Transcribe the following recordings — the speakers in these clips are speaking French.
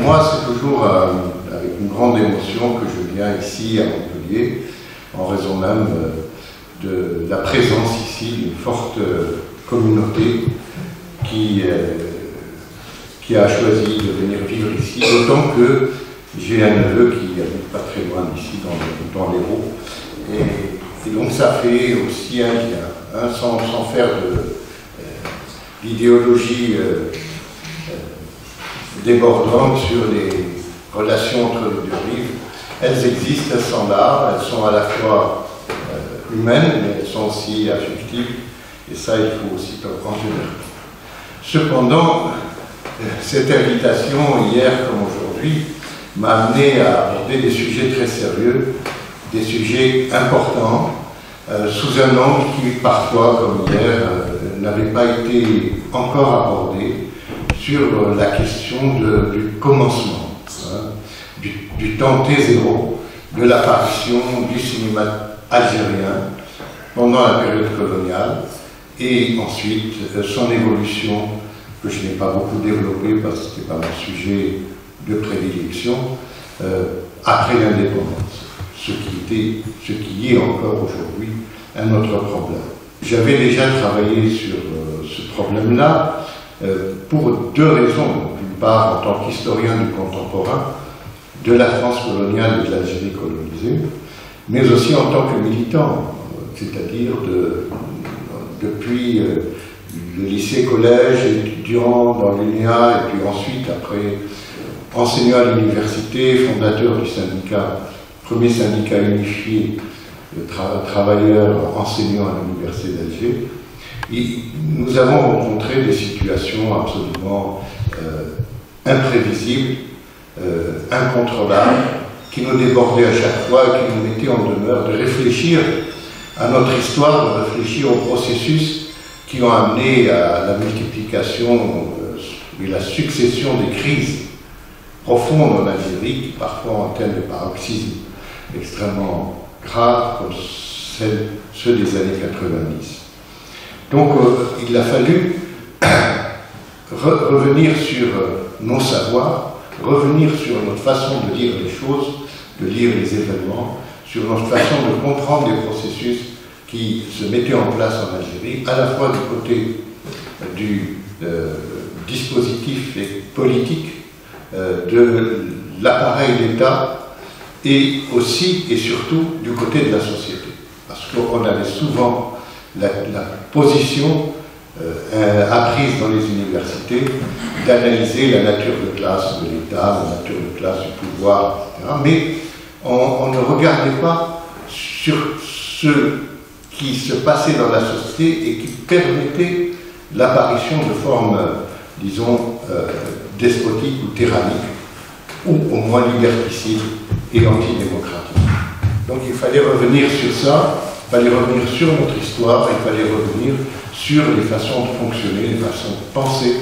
moi, c'est toujours avec une grande émotion que je viens ici à Montpellier, en raison même de la présence ici d'une forte communauté qui a choisi de venir vivre ici, d'autant que j'ai un neveu qui habite pas très loin d'ici, dans l'Hérault. Et donc ça fait aussi un lien, sans faire d'idéologie débordante sur les relations entre les deux rives. Elles existent, elles sont là, elles sont à la fois humaines, mais elles sont aussi affectives, et ça il faut aussi en tenir compte. Cependant, cette invitation, hier comme aujourd'hui, m'a amené à aborder des sujets très sérieux, des sujets importants, sous un angle qui, parfois, comme hier, n'avait pas été encore abordé, sur la question du commencement, du temps T0, de l'apparition du cinéma algérien pendant la période coloniale, et ensuite son évolution, que je n'ai pas beaucoup développé parce que ce n'était pas mon sujet de prédilection, après l'indépendance, ce qui est encore aujourd'hui un autre problème. J'avais déjà travaillé sur ce problème-là pour deux raisons. D'une part, en tant qu'historien du contemporain, de la France coloniale et de l'Algérie colonisée, mais aussi en tant que militant, c'est-à-dire depuis le lycée-collège, étudiant dans l'UNEA, et puis ensuite, après, enseignant à l'université, fondateur du syndicat, premier syndicat unifié de travailleurs enseignants à l'université d'Alger. Nous avons rencontré des situations absolument imprévisibles, incontrôlables, qui nous débordaient à chaque fois et qui nous mettaient en demeure de réfléchir à notre histoire, de réfléchir aux processus qui ont amené à la multiplication et la succession des crises profondes en Algérie, qui parfois entraînent des paroxysmes extrêmement graves, comme ceux des années 90. Donc il a fallu revenir sur nos savoirs, revenir sur notre façon de lire les choses, de lire les événements, sur notre façon de comprendre les processus qui se mettaient en place en Algérie, à la fois du côté du dispositif et politique de l'appareil d'État, et aussi et surtout du côté de la société. Parce qu'on avait souvent la position apprise dans les universités d'analyser la nature de classe de l'État, la nature de classe du pouvoir, etc. Mais on ne regardait pas sur ce qui se passait dans la société et qui permettait l'apparition de formes, disons, despotiques ou tyranniques, ou au moins liberticides et antidémocratiques. Donc il fallait revenir sur ça, il fallait revenir sur notre histoire, il fallait revenir sur les façons de fonctionner, les façons de penser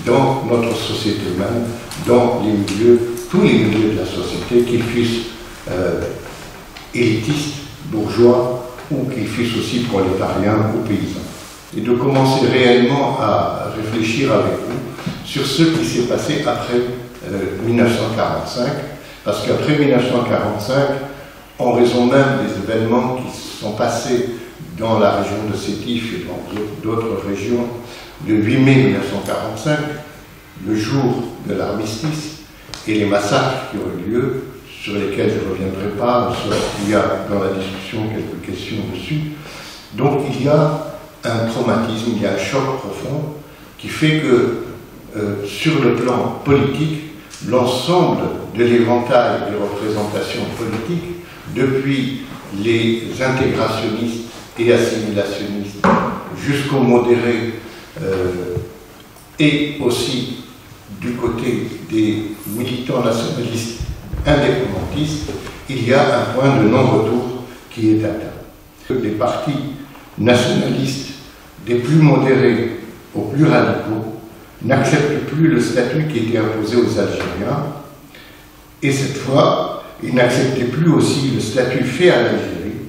dans notre société même, dans les milieux, tous les milieux de la société, qu'ils fussent élitistes, bourgeois, ou qu'ils fussent aussi prolétariens ou paysans. Et de commencer réellement à réfléchir avec vous sur ce qui s'est passé après 1945, parce qu'après 1945, en raison même des événements qui se sont passés dans la région de Sétif et dans d'autres régions, le 8 mai 1945, le jour de l'armistice, et les massacres qui ont eu lieu, sur lesquels je ne reviendrai pas, il y a dans la discussion quelques questions dessus. Donc il y a un traumatisme, il y a un choc profond qui fait que sur le plan politique, l'ensemble de l'éventail des représentations politiques, depuis les intégrationnistes et assimilationnistes jusqu'aux modérés, et aussi du côté des militants nationalistes indépendantistes, il y a un point de non-retour qui est atteint. Les partis nationalistes, des plus modérés aux plus radicaux, n'acceptent plus le statut qui était imposé aux Algériens, et cette fois, ils n'acceptaient plus aussi le statut fait à l'Algérie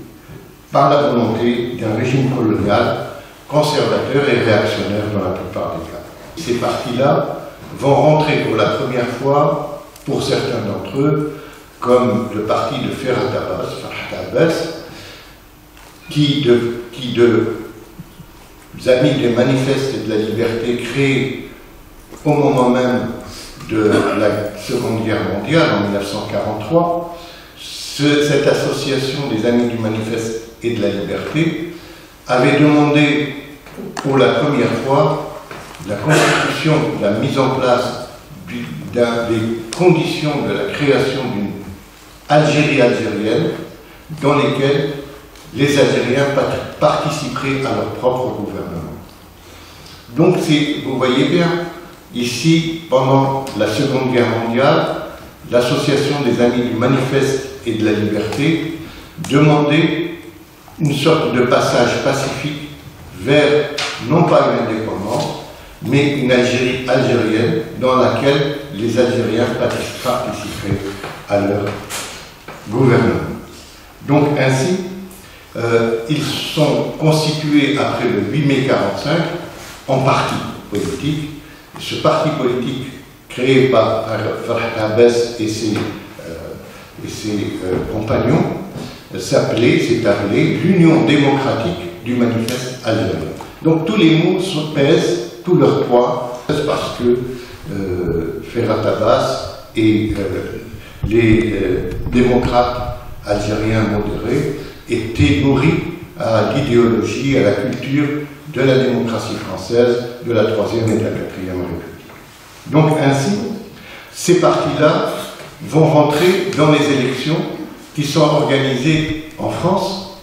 par la volonté d'un régime colonial conservateur et réactionnaire dans la plupart des cas. Ces partis-là vont rentrer pour la première fois pour certains d'entre eux, comme le parti de Ferhat Abbas, qui de amis des manifestes et de la liberté créés au moment même de la Seconde Guerre mondiale, en 1943, cette association des Amis du Manifeste et de la Liberté avait demandé pour la première fois la constitution, la mise en place des conditions de la création d'une Algérie algérienne dans lesquelles les Algériens participeraient à leur propre gouvernement. Donc vous voyez bien, ici, pendant la Seconde Guerre mondiale, l'association des Amis du Manifeste et de la Liberté demandait une sorte de passage pacifique vers, non pas une indépendance, mais une Algérie algérienne dans laquelle les Algériens participeraient à leur gouvernement. Donc ainsi, ils sont constitués après le 8 mai 1945 en parti politique. Ce parti politique créé par Ferhat Abbas et ses compagnons s'est appelé l'Union démocratique du manifeste algérien. Donc tous les mots pèsent tout leur poids parce que Ferhat Abbas et les démocrates algériens modérés étaient nourris à l'idéologie, à la culture de la démocratie française, de la Troisième et de la Quatrième République. Donc ainsi, ces partis-là vont rentrer dans les élections qui sont organisées en France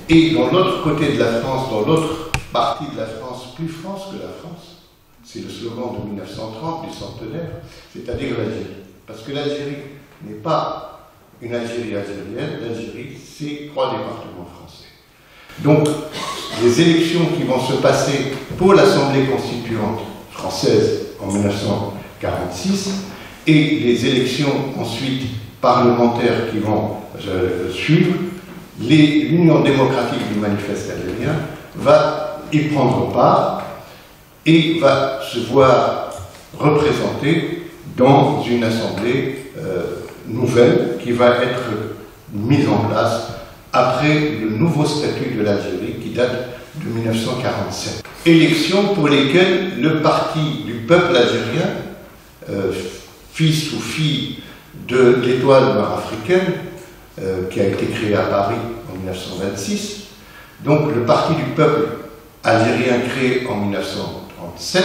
et dans l'autre côté de la France, dans l'autre partie de la France, plus France que la France. C'est le slogan de 1930, du centenaire, c'est-à-dire l'Algérie. Parce que l'Algérie n'est pas une Algérie algérienne, l'Algérie, c'est 3 départements français. Donc, les élections qui vont se passer pour l'Assemblée constituante française en 1946 et les élections ensuite parlementaires qui vont suivre, l'Union démocratique du manifeste algérien va y prendre part et va se voir représentée dans une assemblée nouvelle qui va être mise en place après le nouveau statut de l'Algérie qui date de 1947. Élections pour lesquelles le parti du peuple algérien, fils ou fille de l'Étoile noire africaine, qui a été créée à Paris en 1926, donc le parti du peuple algérien créé en 1937,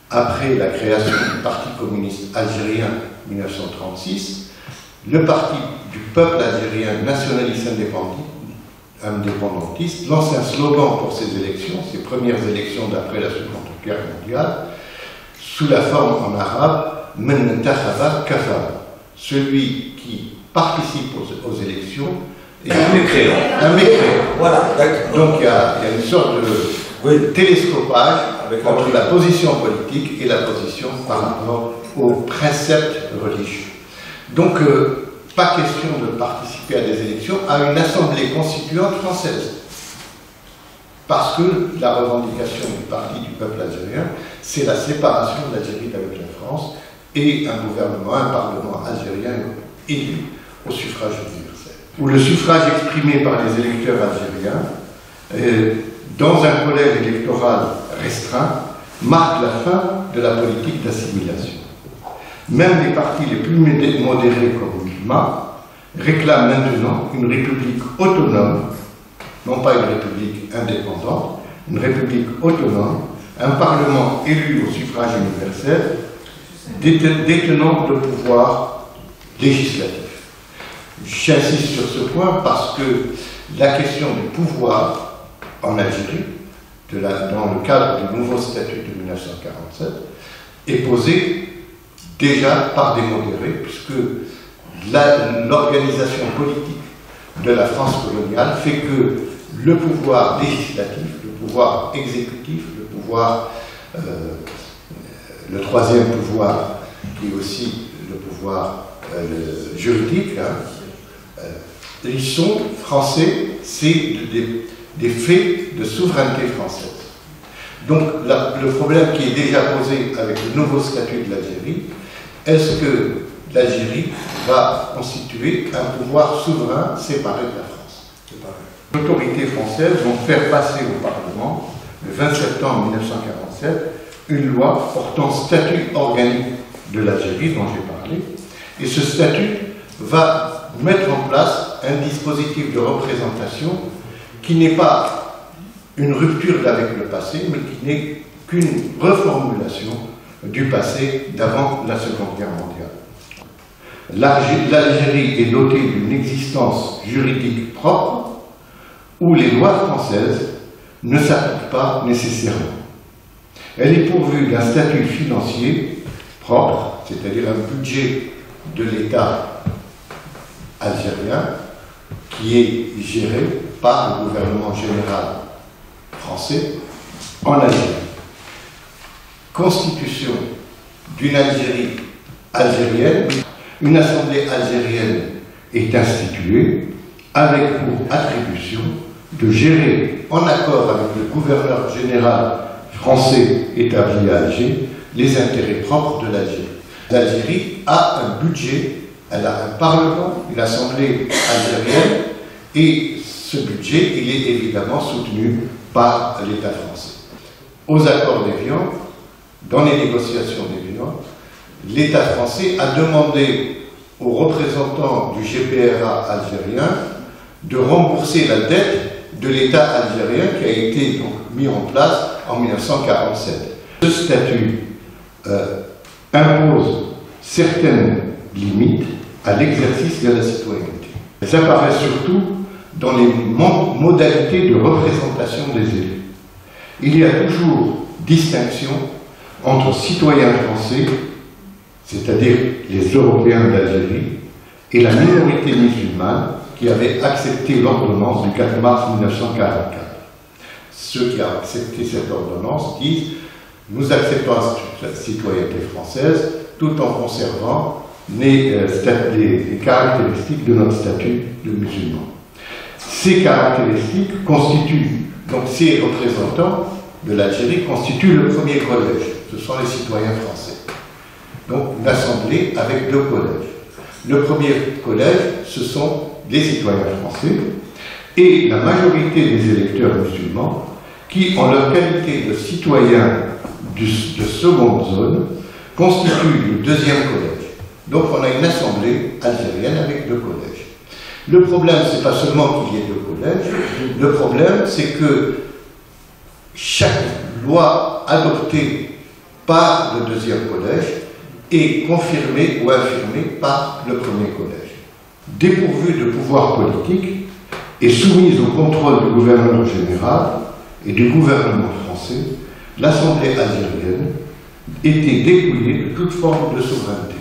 après la création du Parti communiste algérien en 1936, le Parti du peuple algérien nationaliste indépendantiste lance un slogan pour ces élections, ces premières élections d'après la Seconde Guerre mondiale, sous la forme en arabe « Men intakhaba kafara », celui qui participe aux élections est un mécréant. Un mécréant. Voilà, donc il y a une sorte de télescopage entre la position politique et la position par rapport aux préceptes religieux. Donc, pas question de participer à des élections à une assemblée constituante française. Parce que la revendication du parti du peuple algérien, c'est la séparation de l'Algérie avec la France et un gouvernement, un parlement algérien élu au suffrage universel. Où le suffrage exprimé par les électeurs algériens, dans un collège électoral restreint, marque la fin de la politique d'assimilation. Même les partis les plus modérés comme l'UMA réclament maintenant une république autonome, non pas une république indépendante, une république autonome, un parlement élu au suffrage universel, détenant le pouvoir législatif. J'insiste sur ce point parce que la question du pouvoir en Algérie, dans le cadre du nouveau statut de 1947, est posée déjà par des modérés, puisque l'organisation politique de la France coloniale fait que le pouvoir législatif, le pouvoir exécutif, le pouvoir, le troisième pouvoir, qui est aussi le pouvoir juridique, ils sont français, c'est des faits de souveraineté française. Donc le problème qui est déjà posé avec le nouveau statut de l'Algérie, est-ce que l'Algérie va constituer un pouvoir souverain séparé de la France. Les autorités françaises vont faire passer au Parlement, le 20 septembre 1947, une loi portant statut organique de l'Algérie dont j'ai parlé, et ce statut va mettre en place un dispositif de représentation qui n'est pas une rupture avec le passé, mais qui n'est qu'une reformulation du passé d'avant la Seconde Guerre mondiale. L'Algérie est dotée d'une existence juridique propre où les lois françaises ne s'appliquent pas nécessairement. Elle est pourvue d'un statut financier propre, c'est-à-dire un budget de l'État algérien qui est géré par le gouvernement général français en Algérie. Constitution d'une Algérie algérienne, une assemblée algérienne est instituée avec pour attribution de gérer en accord avec le gouverneur général français établi à Alger les intérêts propres de l'Algérie. L'Algérie a un budget, elle a un parlement, une assemblée algérienne, et ce budget, il est évidemment soutenu par l'État français. Aux accords d'Évian, dans les négociations d'Évian, l'État français a demandé aux représentants du GPRA algérien de rembourser la dette de l'État algérien qui a été donc mis en place en 1947. Ce statut impose certaines limites à l'exercice de la citoyenneté. Elles apparaissent surtout dans les modalités de représentation des élus. Il y a toujours distinction entre citoyens français, c'est-à-dire les Européens d'Algérie, et la minorité musulmane qui avait accepté l'ordonnance du 4 mars 1944. Ceux qui ont accepté cette ordonnance disent « Nous acceptons la citoyenneté française tout en conservant les caractéristiques de notre statut de musulman. » Ces caractéristiques constituent, donc ces représentants de l'Algérie constituent le premier collège, ce sont les citoyens français. Donc une assemblée avec deux collèges. Le premier collège, ce sont les citoyens français et la majorité des électeurs musulmans qui, en leur qualité de citoyens de seconde zone, constituent le deuxième collège. Donc on a une assemblée algérienne avec deux collèges. Le problème, c'est pas seulement qu'il y ait deux collèges, le problème, c'est que chaque loi adoptée par le deuxième collège est confirmée ou infirmée par le premier collège. Dépourvue de pouvoir politique et soumise au contrôle du gouverneur général et du gouvernement français, l'Assemblée algérienne était dépouillée de toute forme de souveraineté.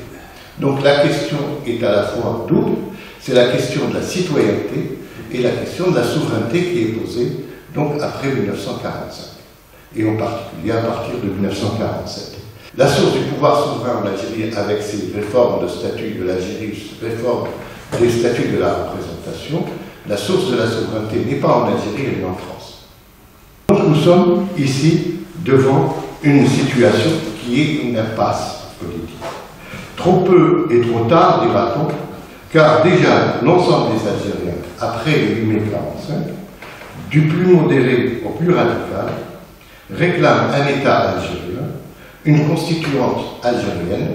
Donc la question est à la fois double, c'est la question de la citoyenneté et la question de la souveraineté qui est posée donc après 1945, et en particulier à partir de 1947. La source du pouvoir souverain en Algérie avec ces réformes de statut de l'Algérie, réformes des statuts de la représentation, la source de la souveraineté n'est pas en Algérie, elle est en France. Donc nous sommes ici devant une situation qui est une impasse politique. Trop peu et trop tard, dira-t-on, car déjà l'ensemble des Algériens, après le 8 mai 1945, du plus modéré au plus radical, réclament un État algérien, une constituante algérienne,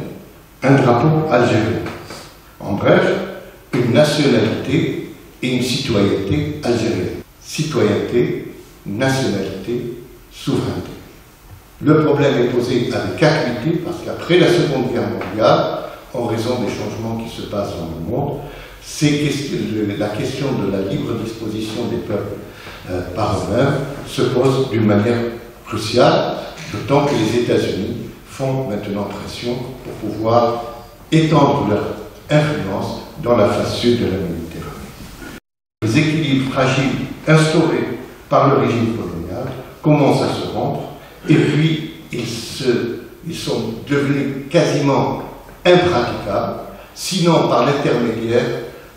un drapeau algérien. En bref, une nationalité et une citoyenneté algérienne. Citoyenneté, nationalité, souveraineté. Le problème est posé avec acuité parce qu'après la Seconde Guerre mondiale, en raison des changements qui se passent dans le monde, la question de la libre disposition des peuples par eux-mêmes se pose d'une manière cruciale, d'autant que les États-Unis font maintenant pression pour pouvoir étendre leur influence dans la face sud de la Méditerranée. Les équilibres fragiles instaurés par le régime colonial commencent à se rompre et puis ils sont devenus quasiment impraticables, sinon par l'intermédiaire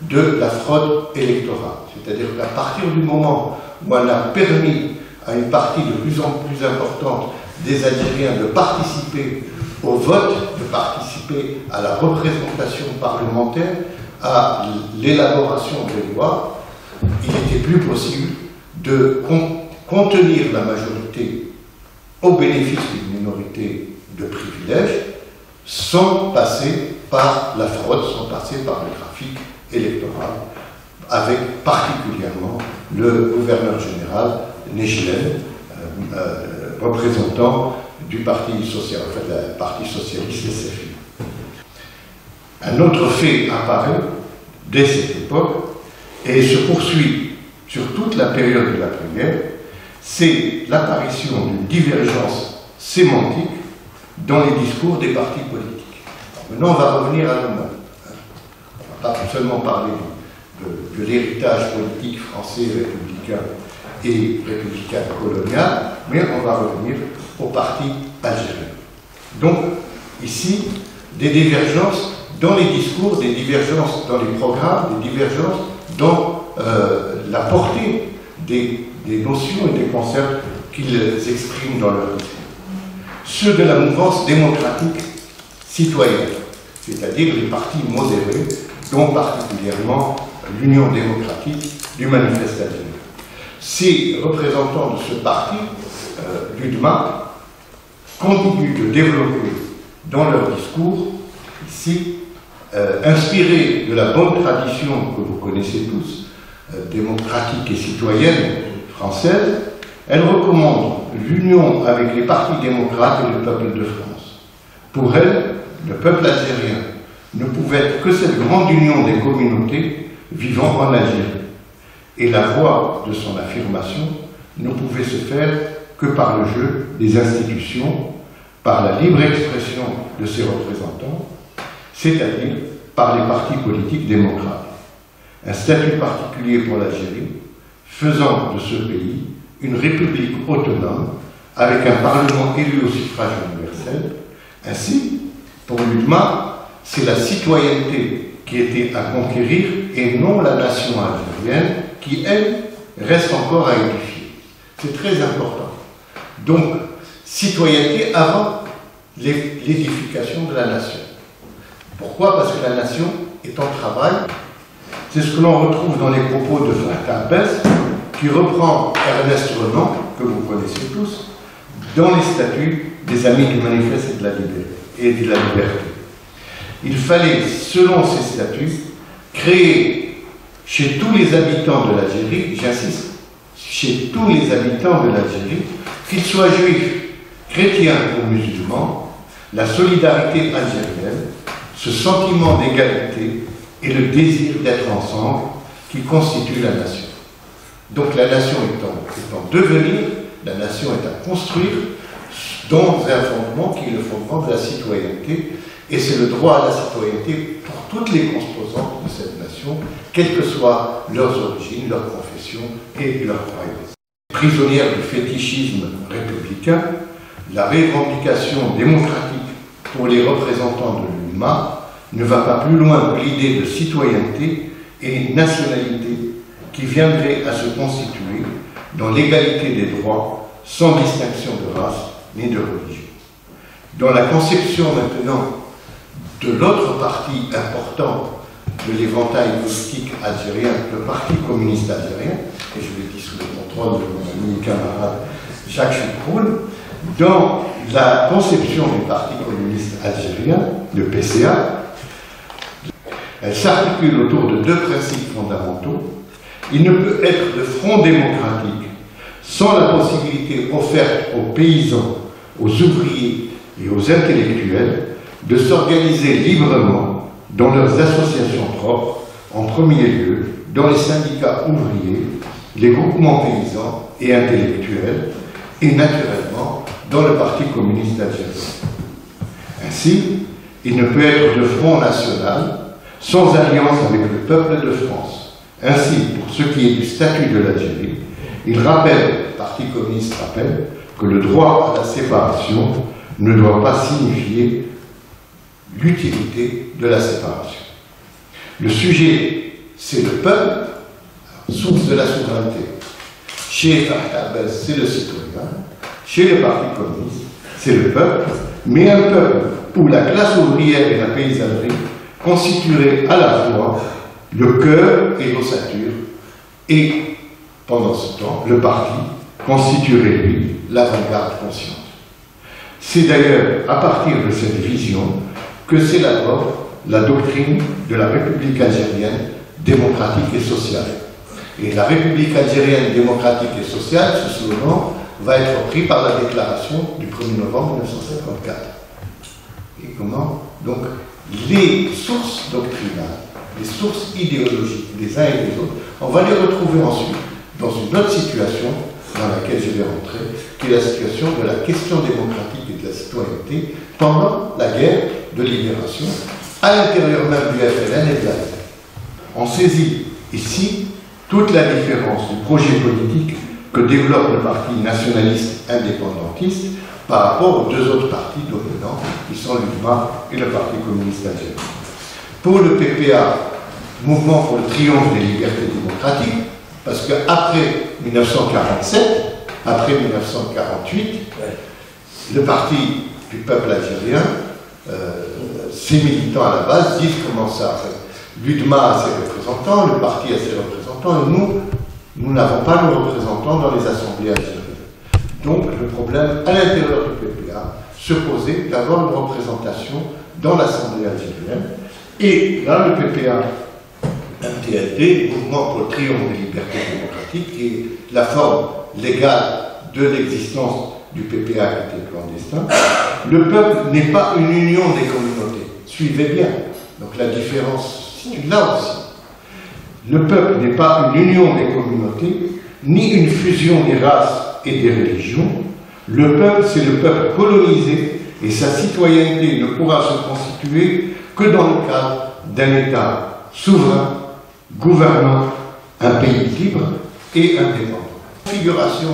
de la fraude électorale. C'est-à-dire qu'à partir du moment où on a permis à une partie de plus en plus importante des Algériens de participer au vote, de participer à la représentation parlementaire, à l'élaboration des lois, il n'était plus possible de contenir la majorité au bénéfice d'une minorité de privilèges sans passer par la fraude, sans passer par le trafic électoral, avec particulièrement le gouverneur général Nejlen, représentant du Parti social, en fait, le Parti socialiste SFI. Un autre fait apparaît dès cette époque et se poursuit sur toute la période de l'après-guerre, c'est l'apparition d'une divergence sémantique dans les discours des partis politiques. Maintenant, on va revenir à nous-mêmes. On ne va pas seulement parler de l'héritage politique français républicain et républicain colonial, mais on va revenir au parti algérien. Donc, ici, des divergences dans les discours, des divergences dans les programmes, des divergences dans la portée des notions et des concepts qu'ils expriment dans leur discours. Ceux de la mouvance démocratique citoyenne, c'est-à-dire les partis modérés, dont particulièrement l'Union démocratique du Manifeste algérien. Ces représentants de ce parti, l'UDMA, continuent de développer dans leur discours, ici, inspirés de la bonne tradition que vous connaissez tous, démocratique et citoyenne française, elle recommande l'union avec les partis démocrates et le peuple de France. Pour elle, le peuple algérien ne pouvait être que cette grande union des communautés vivant en Algérie. Et la voie de son affirmation ne pouvait se faire que par le jeu des institutions, par la libre expression de ses représentants, c'est-à-dire par les partis politiques démocrates. Un statut particulier pour l'Algérie, faisant de ce pays une république autonome avec un parlement élu au suffrage universel. Ainsi, pour l'UDMA, c'est la citoyenneté qui était à conquérir et non la nation algérienne qui, elle, reste encore à édifier. C'est très important. Donc, citoyenneté avant l'édification de la nation. Pourquoi? Parce que la nation est en travail. C'est ce que l'on retrouve dans les propos de Fatah Bess, qui reprend Ernest Renan, que vous connaissez tous, dans les statuts des Amis du Manifeste et de la Liberté. Il fallait, selon ces statuts, créer chez tous les habitants de l'Algérie, j'insiste, chez tous les habitants de l'Algérie, qu'ils soient juifs, chrétiens ou musulmans, la solidarité algérienne, ce sentiment d'égalité et le désir d'être ensemble qui constitue la nation. Donc la nation est en devenir, la nation est à construire dans un fondement qui est le fondement de la citoyenneté, et c'est le droit à la citoyenneté pour toutes les composantes de cette nation, quelles que soient leurs origines, leurs confessions et leurs croyances. Prisonnière du fétichisme républicain, la revendication démocratique pour les représentants de l'UMA ne va pas plus loin que l'idée de citoyenneté et nationalité qui viendrait à se constituer dans l'égalité des droits sans distinction de race ni de religion. Dans la conception maintenant de l'autre parti important de l'éventail politique algérien, le Parti communiste algérien, et je l'ai dit sous le contrôle de mon ami camarade Jacques Choucroul, dans la conception du Parti communiste algérien, le PCA, elle s'articule autour de deux principes fondamentaux. Il ne peut être de front démocratique sans la possibilité offerte aux paysans, aux ouvriers et aux intellectuels de s'organiser librement dans leurs associations propres, en premier lieu dans les syndicats ouvriers, les groupements paysans et intellectuels, et naturellement dans le Parti communiste algérien. Ainsi, il ne peut être de front national sans alliance avec le peuple de France. Ainsi, pour ce qui est du statut de l'Algérie, il rappelle, le Parti communiste rappelle, que le droit à la séparation ne doit pas signifier l'utilité de la séparation. Le sujet, c'est le peuple, source de la souveraineté. Chez Fatah Abbas, c'est le citoyen. Chez le Parti communiste, c'est le peuple. Mais un peuple où la classe ouvrière et la paysannerie constitueraient à la fois le cœur et l'ossature, et pendant ce temps, le parti constituerait, lui, l'avant-garde consciente. C'est d'ailleurs à partir de cette vision que s'élabore la doctrine de la République algérienne démocratique et sociale. Et la République algérienne démocratique et sociale, ce slogan, va être repris par la déclaration du 1er novembre 1954. Et comment? Donc, les sources doctrinales, les sources idéologiques des uns et des autres, on va les retrouver ensuite dans une autre situation dans laquelle je vais rentrer, qui est la situation de la question démocratique et de la citoyenneté pendant la guerre de libération, à l'intérieur même du FLN et de l'AFL. On saisit ici toute la différence du projet politique que développe le parti nationaliste indépendantiste par rapport aux deux autres partis dominants, qui sont l'UDMA et le Parti communiste algérien. Pour le PPA, Mouvement pour le triomphe des libertés démocratiques, parce qu'après 1947, après 1948, le Parti du peuple algérien, ses militants à la base disent comment ça. L'UDMA a ses représentants, le parti a ses représentants, et nous n'avons pas de représentants dans les assemblées algériennes. Donc le problème à l'intérieur du PPA se posait d'avoir une représentation dans l'assemblée algérienne. Et là, le PPA, MTLD, Mouvement pour le triomphe des libertés démocratiques, qui est la forme légale de l'existence du PPA qui était clandestin. Le peuple n'est pas une union des communautés. Suivez bien. Donc la différence se situe là aussi. Le peuple n'est pas une union des communautés, ni une fusion des races et des religions. Le peuple, c'est le peuple colonisé, et sa citoyenneté ne pourra se constituer que dans le cadre d'un État souverain, gouvernant un pays libre et indépendant. La configuration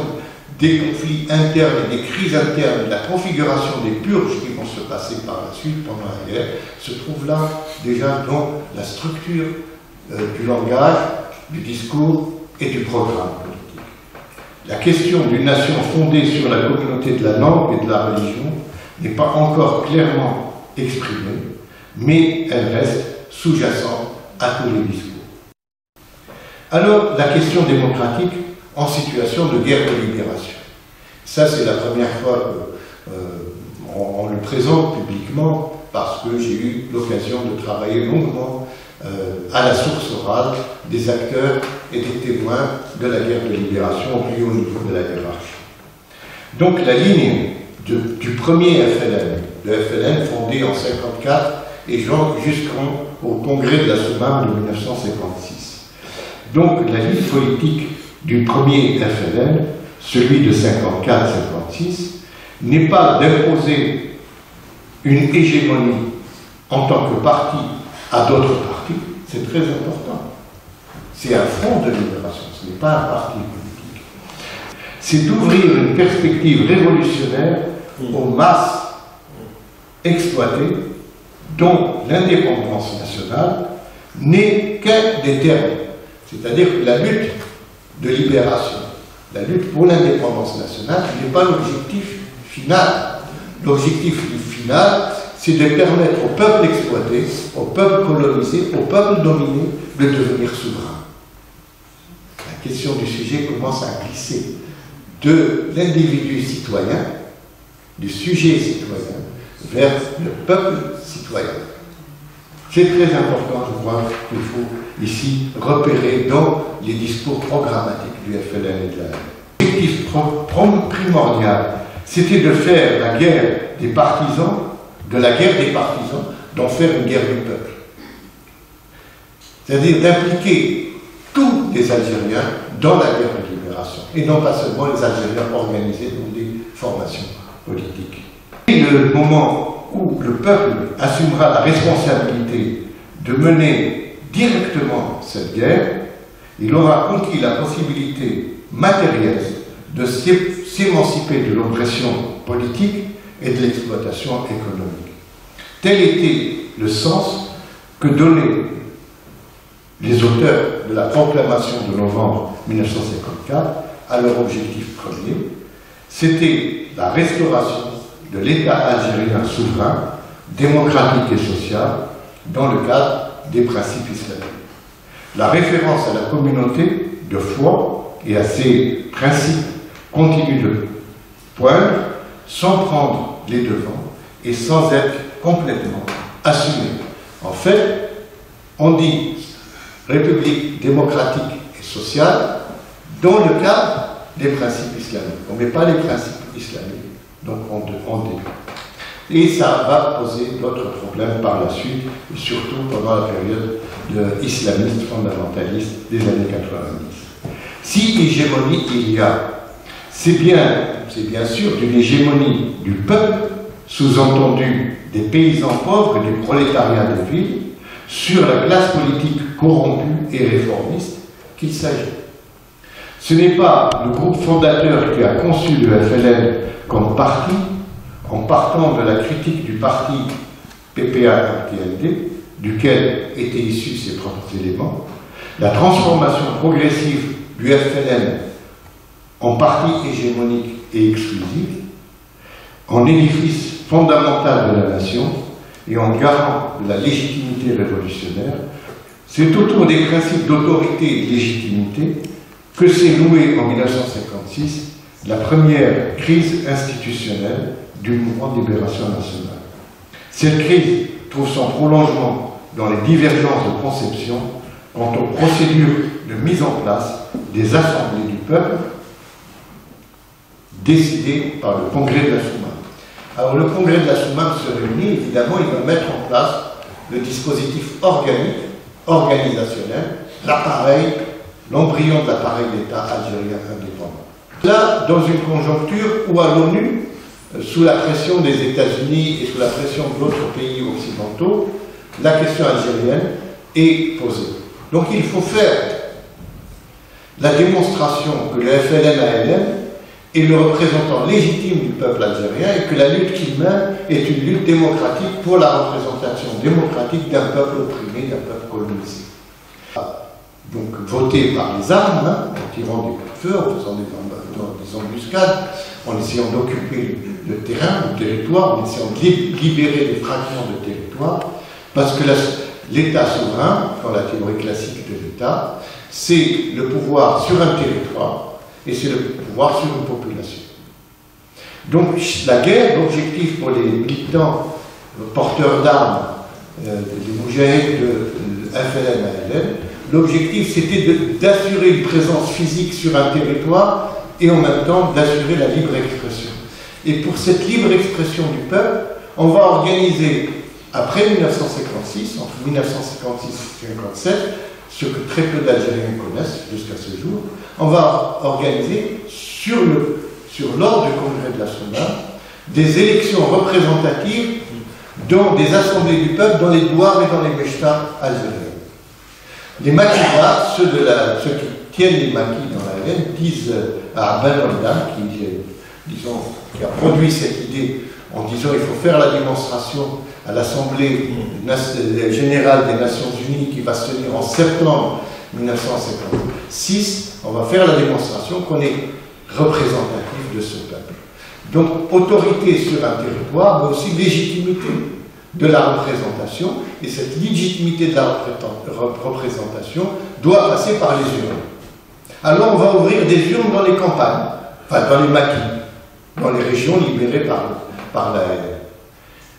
des conflits internes et des crises internes, la configuration des purges qui vont se passer par la suite pendant la guerre, se trouve là déjà dans la structure du langage, du discours et du programme politique. La question d'une nation fondée sur la communauté de la langue et de la religion n'est pas encore clairement exprimée, mais elle reste sous-jacente à tous les discours. Alors, la question démocratique en situation de guerre de libération. Ça, c'est la première fois qu'on le présente publiquement, parce que j'ai eu l'occasion de travailler longuement à la source orale des acteurs et des témoins de la guerre de libération au plus haut niveau de la hiérarchie. Donc, la ligne du premier FLN, le FLN fondé en 1954 et jusqu'au congrès de la Soumane de 1956. Donc la ligne politique du premier FLN, celui de 54-56, n'est pas d'imposer une hégémonie en tant que parti à d'autres partis, c'est très important. C'est un front de libération, ce n'est pas un parti politique. C'est d'ouvrir une perspective révolutionnaire aux masses exploitées dont l'indépendance nationale n'est qu'un des termes. C'est-à-dire que la lutte de libération, la lutte pour l'indépendance nationale n'est pas l'objectif final. L'objectif final, c'est de permettre au peuple exploité, au peuple colonisé, au peuple dominé de devenir souverain. La question du sujet commence à glisser de l'individu citoyen, du sujet citoyen, vers le peuple citoyen. C'est très important, je crois, qu'il faut ici repérer dans les discours programmatiques du FLN et de l'AFL. L'objectif primordial, c'était de faire la guerre des partisans, de la guerre des partisans, d'en faire une guerre du peuple. C'est-à-dire d'impliquer tous les Algériens dans la guerre de libération, et non pas seulement les Algériens organisés dans des formations politiques. Et le moment où le peuple assumera la responsabilité de mener directement cette guerre, il aura conquis la possibilité matérielle de s'émanciper de l'oppression politique et de l'exploitation économique. Tel était le sens que donnaient les auteurs de la proclamation de novembre 1954 à leur objectif premier, c'était la restauration de l'État algérien souverain, démocratique et social, dans le cadre des principes islamiques. La référence à la communauté de foi et à ses principes continue de poindre sans prendre les devants et sans être complètement assumé. En fait, on dit République démocratique et sociale dans le cadre des principes islamiques. On ne met pas les principes islamiques, donc on dit. Et ça va poser d'autres problèmes par la suite, et surtout pendant la période islamiste fondamentaliste des années 90. Si hégémonie il y a, c'est bien sûr d'une hégémonie du peuple, sous-entendu des paysans pauvres et du prolétariat de ville, sur la classe politique corrompue et réformiste qu'il s'agit. Ce n'est pas le groupe fondateur qui a conçu le FLN comme parti, en partant de la critique du parti PPA-RTLD, duquel étaient issus ses propres éléments, la transformation progressive du FLN en parti hégémonique et exclusif, en édifice fondamental de la nation et en garant de la légitimité révolutionnaire, c'est autour des principes d'autorité et de légitimité que s'est nouée en 1956 la première crise institutionnelle du mouvement de libération nationale. Cette crise trouve son prolongement dans les divergences de conception quant aux procédures de mise en place des assemblées du peuple décidées par le Congrès de la Soumane. Alors le Congrès de la Soumane se réunit, évidemment, il va mettre en place le dispositif organique, organisationnel, l'appareil, l'embryon de l'appareil d'État algérien indépendant. Là, dans une conjoncture où à l'ONU, sous la pression des États-Unis et sous la pression d'autres pays occidentaux, la question algérienne est posée. Donc il faut faire la démonstration que le FLN-ALN est le représentant légitime du peuple algérien et que la lutte qu'il mène est une lutte démocratique pour la représentation démocratique d'un peuple opprimé, d'un peuple colonisé. Donc voter par les armes, en tirant des coups de feu, en faisant des embuscades, en essayant d'occuper le terrain, le territoire, en essayant de libérer des fragments de territoire, parce que l'État souverain, dans la théorie classique de l'État, c'est le pouvoir sur un territoire et c'est le pouvoir sur une population. Donc la guerre, l'objectif pour les militants porteurs d'armes, des moujaheds de FLN-ALN, l'objectif c'était d'assurer une présence physique sur un territoire et en même temps d'assurer la libre expression. Et pour cette libre expression du peuple, on va organiser, après 1956, entre 1956 et 1957, ce que très peu d'Algériens connaissent jusqu'à ce jour, on va organiser sur l'ordre du Congrès de la Soumane des élections représentatives dans des assemblées du peuple, dans les douars et dans les mechtas algériens. Les maquis, ceux qui tiennent les maquis dans la laine, disent à Ben Oldam, qui a produit cette idée en disant qu'il faut faire la démonstration à l'Assemblée générale des Nations Unies qui va se tenir en septembre 1956, on va faire la démonstration qu'on est représentatif de ce peuple. Donc autorité sur un territoire, mais aussi légitimité de la représentation, et cette légitimité de la représentation doit passer par les urnes. Alors on va ouvrir des urnes dans les campagnes, enfin dans les maquis, dans les régions libérées par la LN.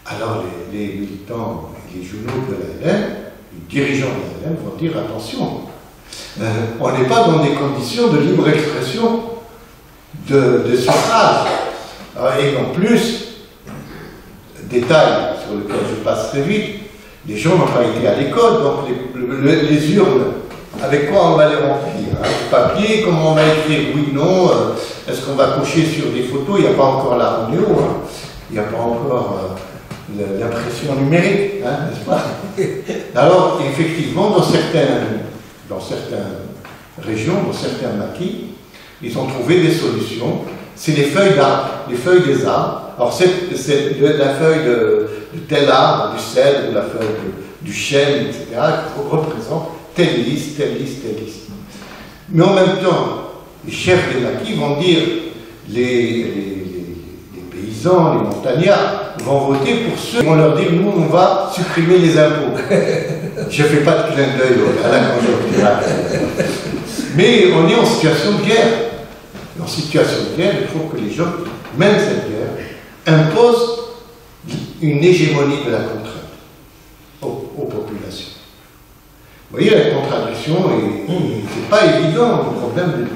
Alors les militants, les journaux de la LN, les dirigeants de la LN vont dire attention, on n'est pas dans des conditions de libre expression de suffrage. Et en plus, détail sur lequel je passe très vite, les gens n'ont pas été à l'école, donc les urnes, avec quoi on va les remplir, le papier, comment on va écrire oui, non, est-ce qu'on va cocher sur des photos, il n'y a pas encore la rodéo, il n'y a pas encore l'impression numérique, n'est-ce pas? Alors, effectivement, dans certaines régions, dans certains maquis, ils ont trouvé des solutions. C'est les feuilles d'arbres, les feuilles des arbres. Alors, c'est la feuille de tel arbre, du cèdre, ou la feuille du chêne, etc., qui représente telle liste, telle liste, telle liste. Mais en même temps, les chefs des maquis vont dire, les paysans, les montagnards vont voter pour ceux qui vont leur dire, nous on va supprimer les impôts. Je ne fais pas de clin d'œil à la conjoncture. Mais on est en situation de guerre. En situation de guerre, il faut que les gens qui mènent cette guerre imposent une hégémonie de la contrainte aux populations. Vous voyez, la contradiction, c'est pas évident, le problème.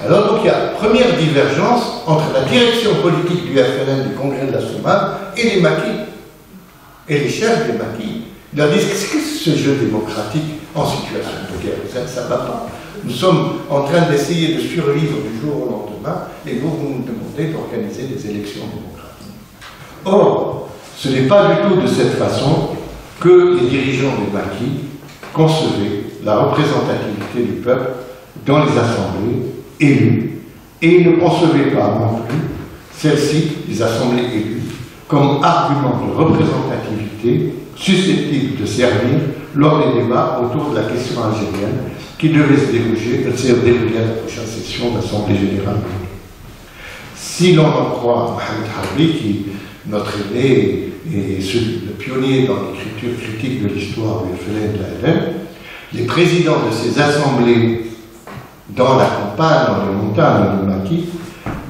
Alors, donc, il y a première divergence entre la direction politique du FLN, du Congrès de la Soumane, et les maquis, et les chefs des maquis. Ils leur disent, qu'est-ce que c'est ce jeu démocratique en situation de guerre? Ça ne va pas. Nous sommes en train d'essayer de survivre du jour au lendemain, et vous nous demandez d'organiser des élections démocratiques. Or, ce n'est pas du tout de cette façon que les dirigeants des maquis concevaient la représentativité du peuple dans les assemblées élues, et ils ne concevaient pas non plus celles-ci, les assemblées élues, comme argument de représentativité susceptible de servir lors des débats autour de la question algérienne qui devait se dérouler à la prochaine session de l'Assemblée générale. Si l'on en croit Mohamed Harbi, qui notre aîné et le pionnier dans l'écriture critique de l'histoire du FLN et de l'ALN, les présidents de ces assemblées dans la campagne, dans les montagnes, dans les maquis,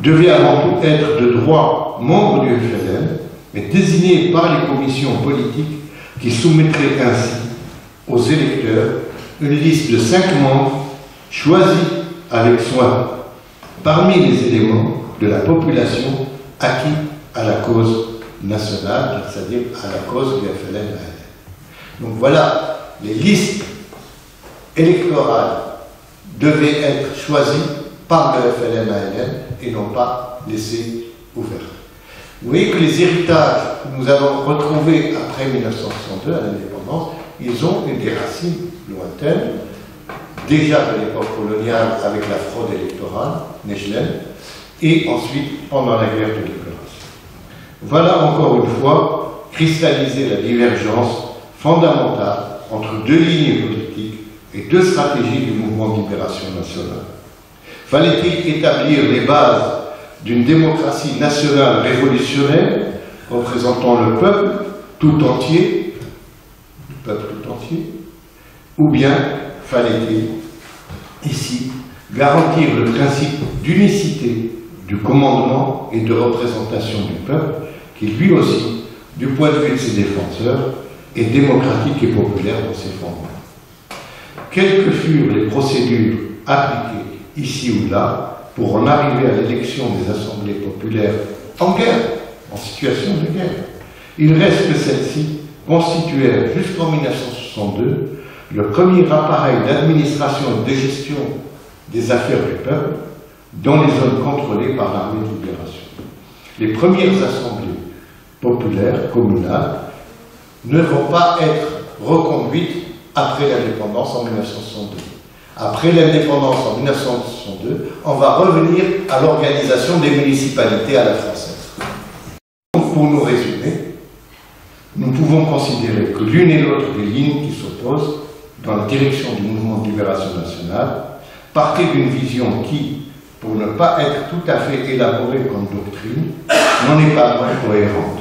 devaient avant tout être de droit membres du FLN, mais désignés par les commissions politiques qui soumettraient ainsi aux électeurs une liste de 5 membres choisis avec soin parmi les éléments de la population acquis à la cause nationale, c'est-à-dire à la cause du FLN. Donc voilà, les listes électorales devaient être choisies par le FLN-ALN et non pas laissées ouvertes. Vous voyez que les héritages que nous avons retrouvés après 1962 à l'indépendance, ils ont des racines lointaines, déjà de l'époque coloniale avec la fraude électorale, Nejlen, et ensuite pendant la guerre de libération. Voilà encore une fois cristalliser la divergence fondamentale entre deux lignes politiques et deux stratégies du mouvement de libération nationale. Fallait-il établir les bases d'une démocratie nationale révolutionnaire représentant le peuple tout entier, ou bien fallait-il ici garantir le principe d'unicité du commandement et de représentation du peuple qui lui aussi, du point de vue de ses défenseurs, est démocratique et populaire dans ses fondements. Quelles que furent les procédures appliquées ici ou là pour en arriver à l'élection des assemblées populaires en guerre, en situation de guerre, il reste que celles-ci constituèrent jusqu'en 1962 le premier appareil d'administration et de gestion des affaires du peuple dans les zones contrôlées par l'armée de libération. Les premières assemblées populaires, communales, ne vont pas être reconduites après l'indépendance en 1962. Après l'indépendance en 1962, on va revenir à l'organisation des municipalités à la française. Donc, pour nous résumer, nous pouvons considérer que l'une et l'autre des lignes qui s'opposent dans la direction du mouvement de libération nationale partaient d'une vision qui, pour ne pas être tout à fait élaborée comme doctrine, n'en est pas moins cohérente.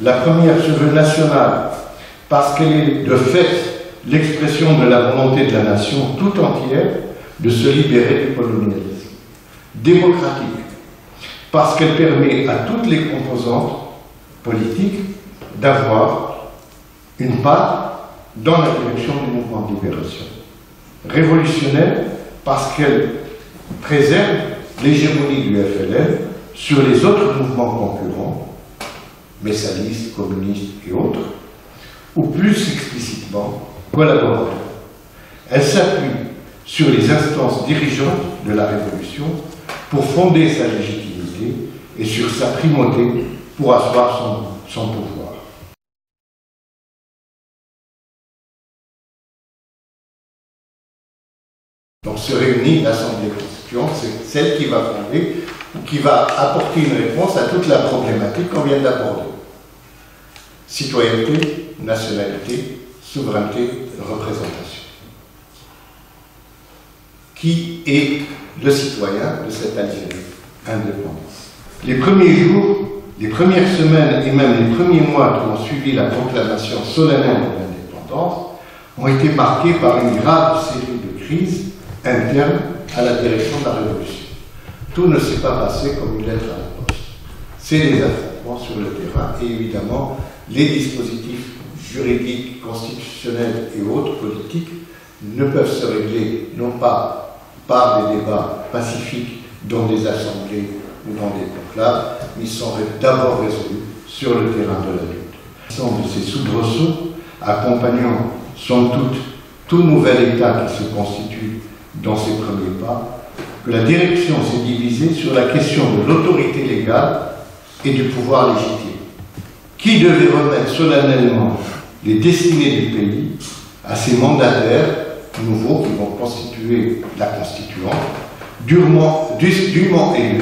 La première se veut nationale parce qu'elle est de fait l'expression de la volonté de la nation tout entière de se libérer du colonialisme. Démocratique, parce qu'elle permet à toutes les composantes politiques d'avoir une part dans la direction du mouvement de libération. Révolutionnaire, parce qu'elle préserve l'hégémonie du FLN sur les autres mouvements concurrents, messalistes, communistes et autres, ou plus explicitement, collaborateurs. Elle s'appuie sur les instances dirigeantes de la Révolution pour fonder sa légitimité et sur sa primauté pour asseoir son pouvoir. Donc se réunit l'Assemblée constituante, c'est celle qui va fonder ou qui va apporter une réponse à toute la problématique qu'on vient d'aborder. Citoyenneté, nationalité, souveraineté, représentation. Qui est le citoyen de cette Algérie indépendante. Les premiers jours, les premières semaines et même les premiers mois qui ont suivi la proclamation solennelle de l'indépendance ont été marqués par une grave série de crises internes à la direction de la Révolution. Tout ne s'est pas passé comme une lettre à la poste. C'est les affrontements sur le terrain et évidemment les dispositifs juridiques, constitutionnels et autres politiques ne peuvent se régler non pas par des débats pacifiques dans des assemblées ou dans des conclaves, mais ils sont d'abord résolus sur le terrain de la lutte. Sans de ces soubresauts, accompagnant sans doute tout nouvel État qui se constitue dans ses premiers pas, que la direction s'est divisée sur la question de l'autorité légale et du pouvoir légitime. Qui devait remettre solennellement les destinées du pays à ces mandataires nouveaux qui vont constituer la constituante, dûment élus,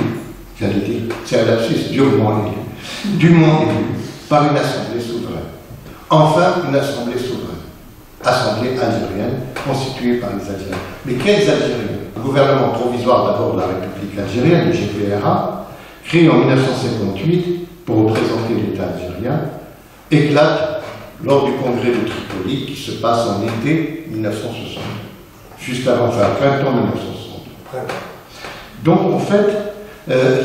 j'allais dire, c'est un lapsus, dûment élus par une assemblée souveraine. Enfin, une assemblée souveraine, assemblée algérienne, constituée par les Algériens. Mais quels Algériens? Le gouvernement provisoire d'abord de la République algérienne, le GPRA, créé en 1958 pour représenter l'État algérien, éclate lors du congrès de Tripoli qui se passe en été 1960, juste avant, enfin, printemps 1960. Donc en fait,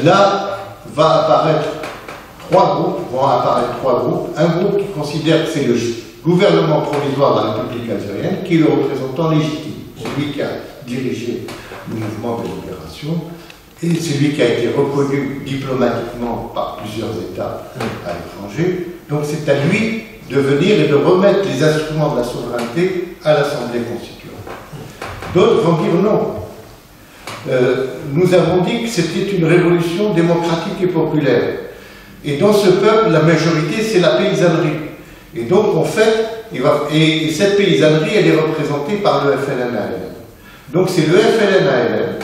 là vont apparaître trois groupes. Un groupe qui considère que c'est le gouvernement provisoire de la République algérienne qui est le représentant légitime, celui qui a dirigé le mouvement de libération et celui qui a été reconnu diplomatiquement par plusieurs États à l'étranger. Donc c'est à lui de venir et de remettre les instruments de la souveraineté à l'Assemblée constituante. D'autres vont dire non. Nous avons dit que c'était une révolution démocratique et populaire. Et dans ce peuple, la majorité, c'est la paysannerie. Et donc, en fait, et cette paysannerie, elle est représentée par le FLN-ALN. Donc, c'est le FLN-ALN,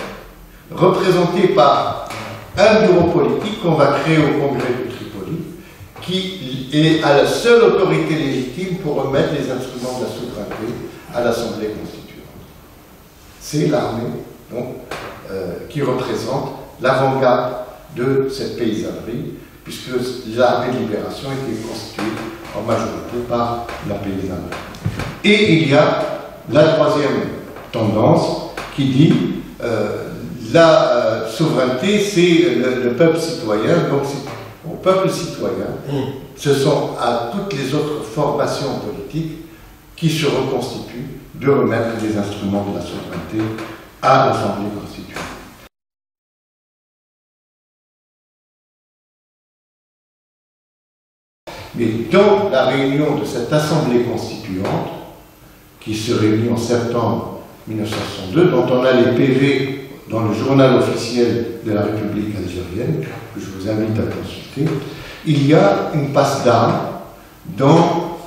représenté par un bureau politique qu'on va créer au congrès de Tripoli, qui est à la seule autorité légitime pour remettre les instruments de la souveraineté à l'Assemblée constituante. C'est l'armée, donc, qui représente l'avant-garde de cette paysannerie, puisque l'armée de libération était constituée en majorité par la paysannerie. Et il y a la troisième tendance qui dit la souveraineté, c'est le peuple citoyen, donc c'est au peuple citoyen, ce sont à toutes les autres formations politiques qui se reconstituent de remettre les instruments de la souveraineté à l'Assemblée constituante. Mais dans la réunion de cette Assemblée constituante, qui se réunit en septembre 1962, dont on a les PV dans le journal officiel de la République algérienne, que je vous invite à consulter, il y a une passe d'armes dans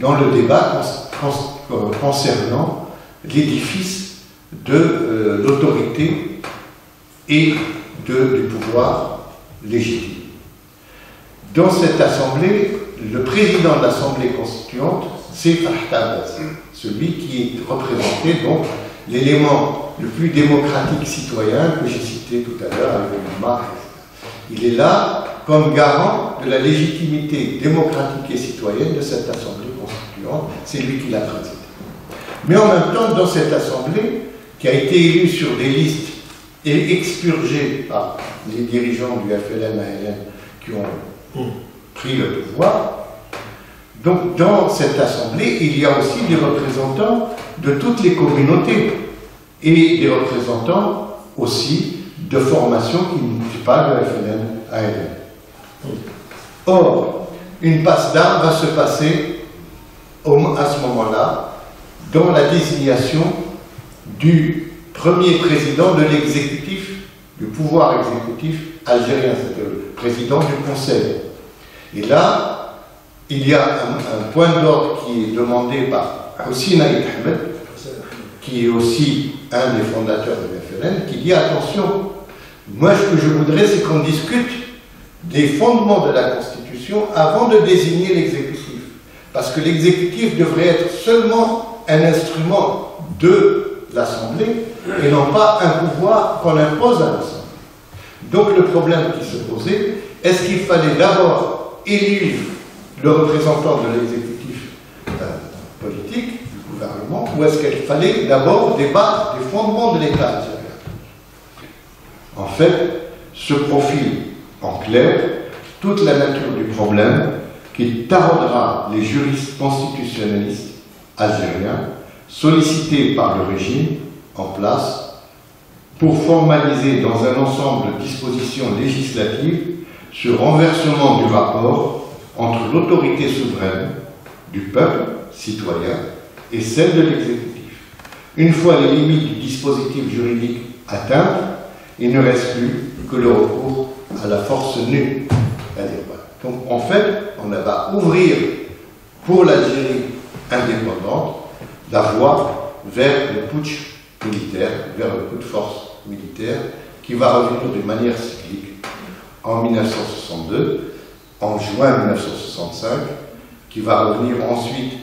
le débat concernant l'édifice de l'autorité et du pouvoir légitime. Dans cette assemblée, le président de l'Assemblée constituante, c'est Farhat Abbas, celui qui est représenté, donc, l'élément le plus démocratique citoyen que j'ai cité tout à l'heure avec le marque. Il est là comme garant de la légitimité démocratique et citoyenne de cette Assemblée constituante, c'est lui qui la préside. Mais en même temps, dans cette Assemblée, qui a été élue sur des listes et expurgée par les dirigeants du FLN-ALN qui ont pris le pouvoir, donc dans cette Assemblée, il y a aussi des représentants de toutes les communautés et des représentants aussi de formations qui n'étaient pas le FLN-ALN. Or, une passe d'armes va se passer à ce moment-là dans la désignation du premier président de l'exécutif, du pouvoir exécutif algérien, c'est le président du Conseil. Et là, il y a un point d'ordre qui est demandé par Hossein Aïd Ahmed, qui est aussi un des fondateurs de l'FLN, qui dit attention, moi ce que je voudrais c'est qu'on discute des fondements de la Constitution avant de désigner l'exécutif. Parce que l'exécutif devrait être seulement un instrument de l'Assemblée et non pas un pouvoir qu'on impose à l'Assemblée. Donc le problème qui se posait, est-ce qu'il fallait d'abord élire le représentant de l'exécutif politique, du gouvernement, ou est-ce qu'il fallait d'abord débattre des fondements de l'État algérien? En fait, se profile en clair toute la nature du problème qui taraudera les juristes constitutionnalistes algériens sollicités par le régime en place pour formaliser dans un ensemble de dispositions législatives ce renversement du rapport entre l'autorité souveraine du peuple citoyen et celle de l'exécutif. Une fois les limites du dispositif juridique atteintes, il ne reste plus que le recours à la force nue. Donc en fait, on va ouvrir pour l'Algérie indépendante la voie vers le putsch militaire, vers le coup de force militaire qui va revenir de manière cyclique en 1962, en juin 1965, qui va revenir ensuite,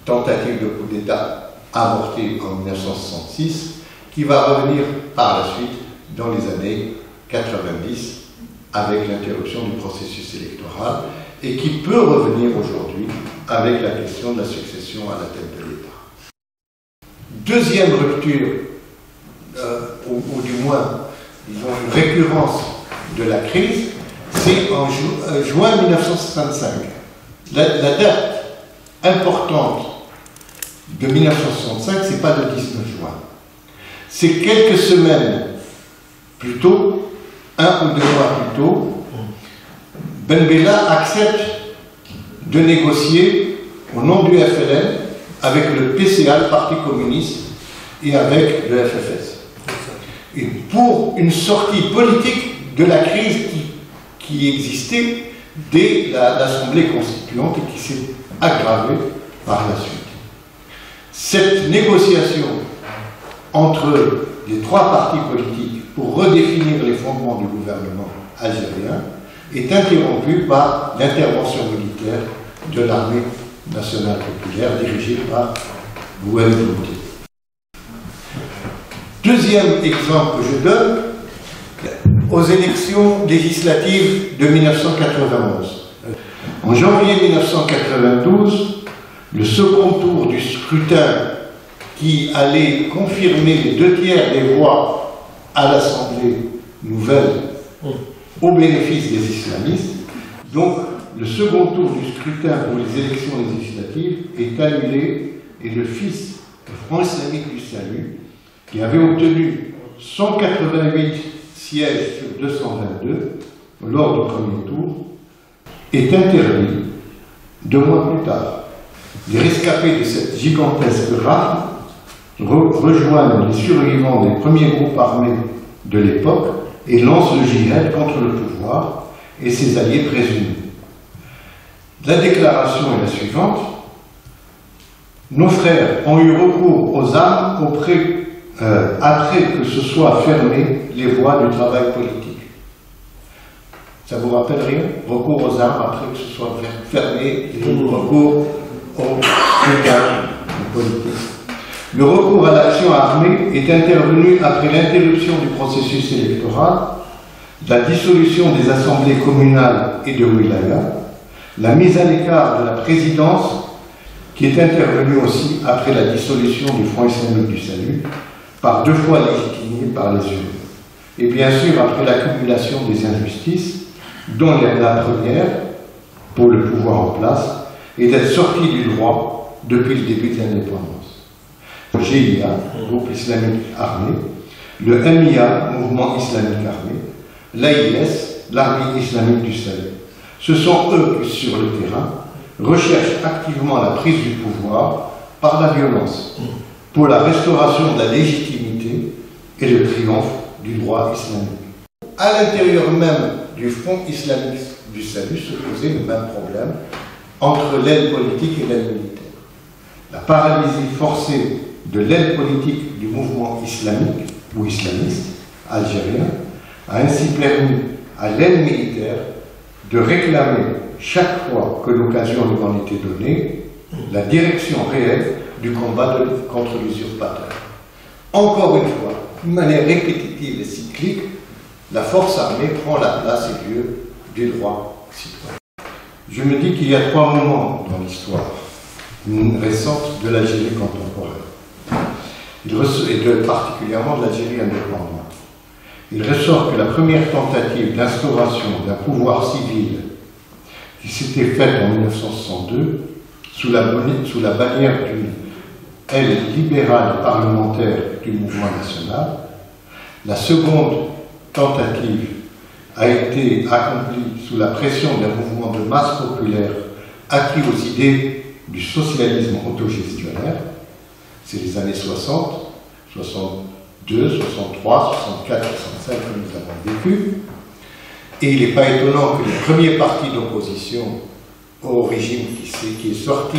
tentative de coup d'État avortée en 1966, qui va revenir par la suite dans les années 90 avec l'interruption du processus électoral et qui peut revenir aujourd'hui avec la question de la succession à la tête de l'État. Deuxième rupture, ou du moins, disons, une récurrence de la crise, c'est en juin 1965. La date importante de 1965, ce n'est pas le 19 juin. C'est quelques semaines plus tôt, 1 ou 2 mois plus tôt, Ben Bella accepte de négocier au nom du FLN avec le PCA, le Parti communiste, et avec le FFS. Et pour une sortie politique de la crise qui existait dès l'Assemblée constituante et qui s'est aggravée par la suite. Cette négociation entre les trois partis politiques pour redéfinir les fondements du gouvernement algérien est interrompue par l'intervention militaire de l'armée nationale populaire dirigée par Bouel Blouté. Deuxième exemple que je donne, aux élections législatives de 1991. En janvier 1992, le second tour du scrutin qui allait confirmer les 2/3 des voix à l'Assemblée nouvelle au bénéfice des islamistes. Donc, le second tour du scrutin pour les élections législatives est annulé et le fils du Front islamique du salut, qui avait obtenu 188 sièges sur 222 lors du premier tour, est interdit 2 mois plus tard. Les rescapés de cette gigantesque rafle rejoignent les survivants des premiers groupes armés de l'époque et lancent le djihad contre le pouvoir et ses alliés présumés. La déclaration est la suivante. Nos frères ont eu recours aux armes après que se soient fermées les voies du travail politique. Ça vous rappelle rien? Recours aux armes après que ce soit fermé les recours au scrutin politique. Le recours à l'action armée est intervenu après l'interruption du processus électoral, la dissolution des assemblées communales et de wilaya, la mise à l'écart de la présidence, qui est intervenue aussi après la dissolution du Front islamique du salut, par 2 fois légitimé par les urnes. Et bien sûr, après l'accumulation des injustices, dont la première, pour le pouvoir en place, est d'être sorti du droit depuis le début de l'indépendance. Le GIA, groupe islamique armé, le MIA, mouvement islamique armé, l'AIS, l'armée islamique du salut. Ce sont eux qui, sur le terrain, recherchent activement la prise du pouvoir par la violence, pour la restauration de la légitimité et le triomphe du droit islamique. À l'intérieur même du Front islamique du salut se posait le même problème entre l'aile politique et l'aile militaire. La paralysie forcée de l'aile politique du mouvement islamique ou islamiste algérien a ainsi permis à l'aile militaire de réclamer chaque fois que l'occasion lui en était donnée la direction réelle du combat contre l'usurpateur. Encore une fois, d'une manière répétitive et cyclique, la force armée prend la place et lieu du droit citoyen. Je me dis qu'il y a 3 moments dans l'histoire récente de l'Algérie contemporaine, et particulièrement de l'Algérie indépendante. Il ressort que la première tentative d'instauration d'un pouvoir civil qui s'était faite en 1962 sous la bannière d'une aile libérale et parlementaire du mouvement national. La seconde tentative a été accomplie sous la pression d'un mouvement de masse populaire acquis aux idées du socialisme autogestionnaire. C'est les années 60, 62, 63, 64, 65 que nous avons vécu. Et il n'est pas étonnant que le premier parti d'opposition au régime qui est sorti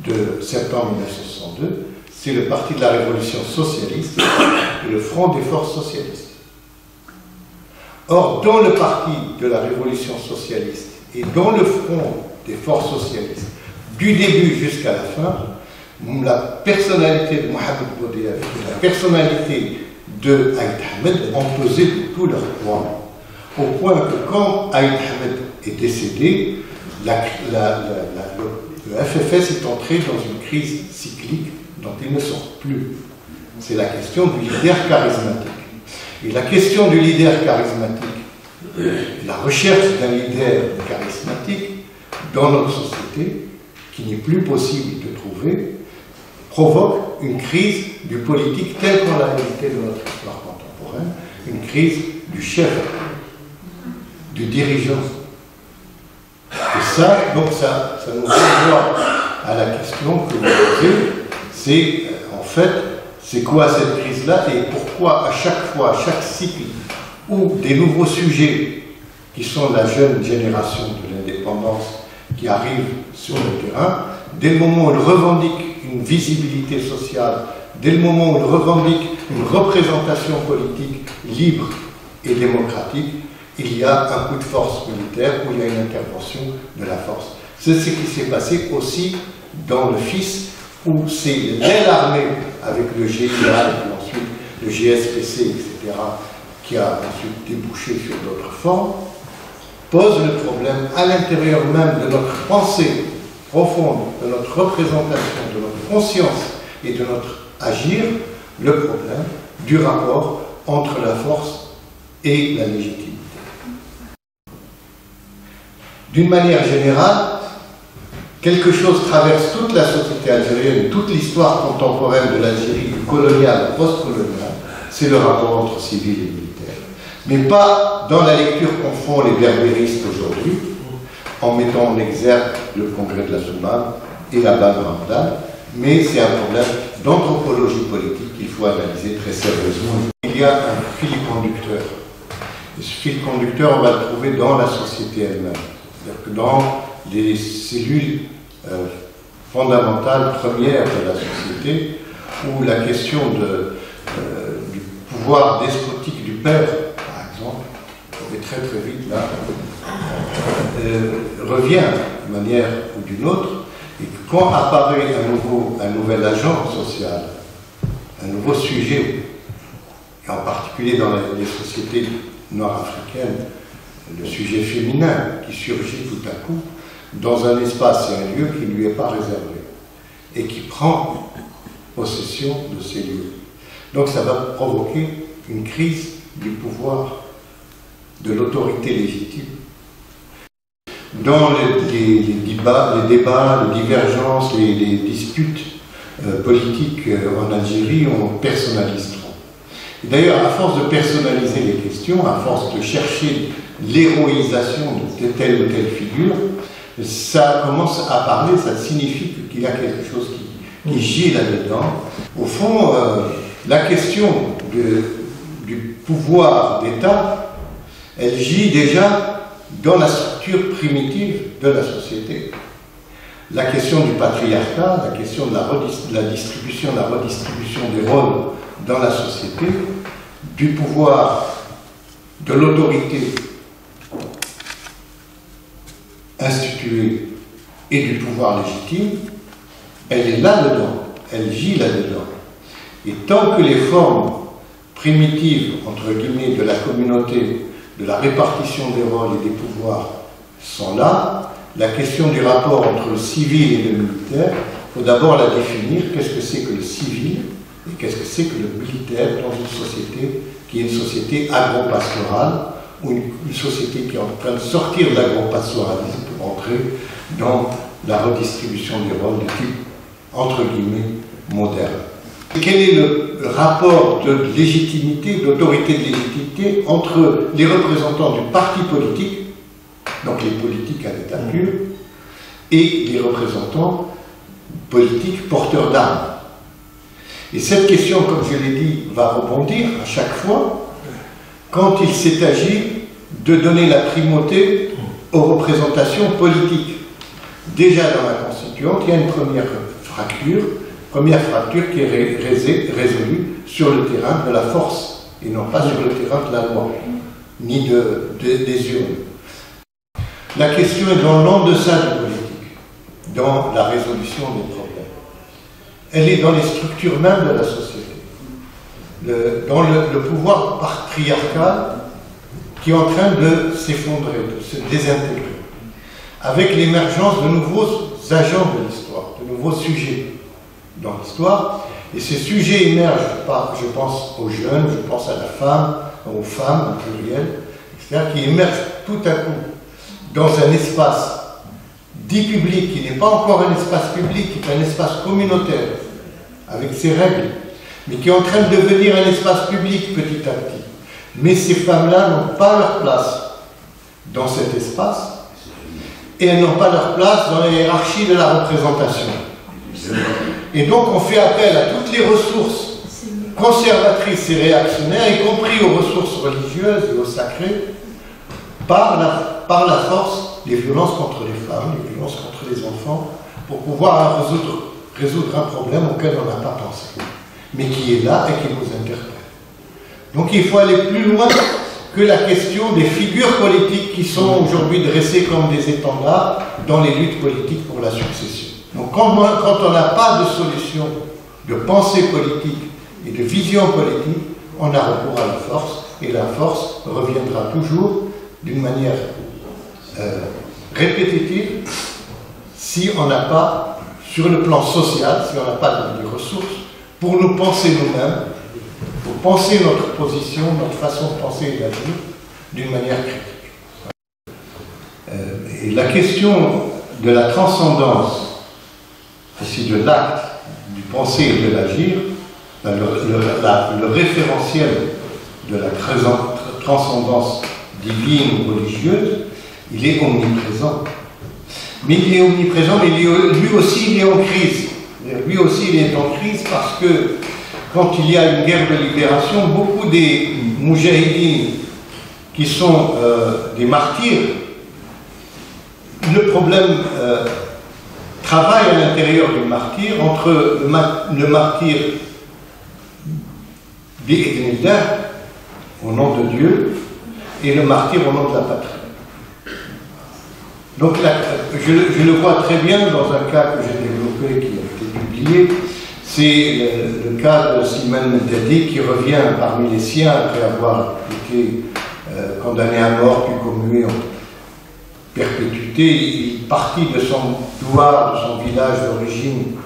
de septembre 1962, c'est le parti de la Révolution socialiste et le Front des forces socialistes. Or, dans le parti de la Révolution socialiste et dans le Front des forces socialistes, du début jusqu'à la fin, la personnalité de Mohamed Boudiaf et la personnalité de Aït Ahmed ont pesé de tout leur poids. Au point que quand Aït Ahmed est décédé, le FFS est entré dans une crise cyclique dont il ne sort plus. C'est la question du leader charismatique. Et la question du leader charismatique, la recherche d'un leader charismatique dans notre société, qui n'est plus possible de trouver, provoque une crise du politique telle qu'on l'a réalité de notre histoire contemporaine, une crise du chef, du dirigeant. Et ça, donc ça nous renvoie à la question que vous posez, c'est en fait, c'est quoi cette crise-là et pourquoi à chaque fois, à chaque cycle, où des nouveaux sujets qui sont la jeune génération de l'indépendance qui arrive sur le terrain, dès le moment où ils revendiquent une visibilité sociale, dès le moment où ils revendiquent une représentation politique libre et démocratique, il y a un coup de force militaire où il y a une intervention de la force. C'est ce qui s'est passé aussi dans le FIS, où c'est l'aile armée avec le GIA et puis ensuite le GSPC, etc., qui a ensuite débouché sur d'autres formes, pose le problème à l'intérieur même de notre pensée profonde, de notre représentation, de notre conscience et de notre agir, le problème du rapport entre la force et la légitimité. D'une manière générale, quelque chose traverse toute la société algérienne, toute l'histoire contemporaine de l'Algérie, du colonial au post-colonial, c'est le rapport entre civil et militaire. Mais pas dans la lecture qu'en font les berbéristes aujourd'hui, en mettant en exergue le congrès de la Soumane et la Bab Ramadan, mais c'est un problème d'anthropologie politique qu'il faut analyser très sérieusement. Il y a un fil conducteur. Et ce fil conducteur, on va le trouver dans la société elle-même. C'est-à-dire que dans les cellules fondamentales, premières de la société, où la question du pouvoir despotique du père, par exemple, on est très très vite là, revient d'une manière ou d'une autre, et que quand apparaît un nouvel agent social, un nouveau sujet, et en particulier dans les sociétés nord-africaines, le sujet féminin qui surgit tout à coup dans un espace et un lieu qui ne lui est pas réservé et qui prend possession de ces lieux. Donc ça va provoquer une crise du pouvoir, de l'autorité légitime. Dans les débats, les divergences, les disputes politiques en Algérie, on personnalise trop. D'ailleurs, à force de personnaliser les questions, à force de chercher l'héroïsation de telle ou telle figure, ça commence à parler, ça signifie qu'il y a quelque chose qui gît là-dedans. Au fond, la question du pouvoir d'État, elle gît déjà dans la structure primitive de la société. La question du patriarcat, la question de la distribution des rôles dans la société, du pouvoir, de l'autorité instituée et du pouvoir légitime, elle est là-dedans, elle gît là-dedans. Et tant que les formes primitives, entre guillemets, de la communauté, de la répartition des rôles et des pouvoirs sont là, la question du rapport entre le civil et le militaire, il faut d'abord la définir. Qu'est-ce que c'est que le civil et qu'est-ce que c'est que le militaire dans une société qui est une société agro-pastorale ou une société qui est en train de sortir de l'agro-pastoralisme pour entrer dans la redistribution des rôles de type, entre guillemets, moderne. Quel est le rapport de légitimité, d'autorité de légitimité entre les représentants du parti politique, donc les politiques à l'état pur, et les représentants politiques porteurs d'armes? Et cette question, comme je l'ai dit, va rebondir à chaque fois quand il s'est agi de donner la primauté aux représentations politiques. Déjà dans la Constituante, il y a une première fracture qui est résolue sur le terrain de la force et non pas sur le terrain de la loi, ni des urnes. La question est dans l'en-deçà du politique, dans la résolution des problèmes. Elle est dans les structures mêmes de la société, dans le pouvoir patriarcal qui est en train de s'effondrer, de se désintégrer, avec l'émergence de nouveaux agents de l'histoire, de nouveaux sujets dans l'histoire. Et ces sujets émergent par, je pense aux jeunes, je pense à la femme, aux femmes, au pluriel, etc., qui émergent tout à coup dans un espace dit public, qui n'est pas encore un espace public, qui est un espace communautaire, avec ses règles, mais qui est en train de devenir un espace public petit à petit. Mais ces femmes-là n'ont pas leur place dans cet espace, et elles n'ont pas leur place dans la hiérarchie de la représentation. Et donc on fait appel à toutes les ressources conservatrices et réactionnaires, y compris aux ressources religieuses et au sacré, par la force des violences contre les femmes, des violences contre les enfants, pour pouvoir résoudre un problème auquel on n'a pas pensé, mais qui est là et qui nous interpelle. Donc il faut aller plus loin que la question des figures politiques qui sont aujourd'hui dressées comme des étendards dans les luttes politiques pour la succession. Donc quand on n'a pas de solution de pensée politique et de vision politique, on a recours à la force, et la force reviendra toujours d'une manière répétitive si on n'a pas, sur le plan social, si on n'a pas de ressources pour nous penser nous-mêmes, pour penser notre position, notre façon de penser et d'agir d'une manière critique. Et la question de la transcendance, aussi de l'acte, du penser et de l'agir, le référentiel de la transcendance divine ou religieuse, il est omniprésent. Mais il est omniprésent, mais lui aussi il est en crise. Lui aussi il est en crise parce que quand il y a une guerre de libération, beaucoup des moudjahidines qui sont des martyrs, le problème travaille à l'intérieur du martyr entre le martyr bi'idhnillah, au nom de Dieu, et le martyr au nom de la patrie. Donc je le vois très bien dans un cas que j'ai développé, qui a été publié. C'est le cas de Simon Dadi qui revient parmi les siens après avoir été condamné à mort puis commué en perpétuité. Il partit de son douar, de son village d'origine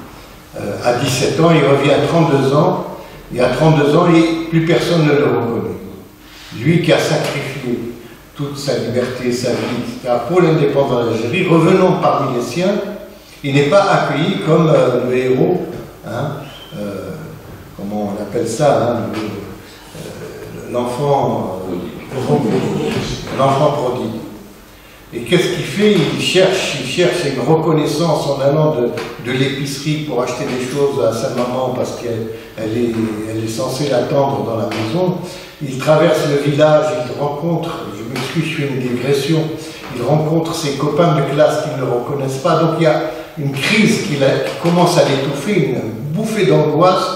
à 17 ans, il revient à 32 ans, et à 32 ans, plus personne ne le reconnaît. Lui qui a sacrifié toute sa liberté, sa vie, etc., pour l'indépendance d'Algérie, revenant parmi les siens, il n'est pas accueilli comme le héros, hein, comment on appelle ça, hein, l'enfant prodigue. Et qu'est-ce qu'il fait? Il cherche une reconnaissance en allant de l'épicerie pour acheter des choses à sa maman parce qu'elle est censée l'attendre dans la maison. Il traverse le village, il rencontre, je m'excuse, je fais une digression, il rencontre ses copains de classe qui ne le reconnaissent pas. Donc il y a une crise qui commence à l'étouffer, une bouffée d'angoisse.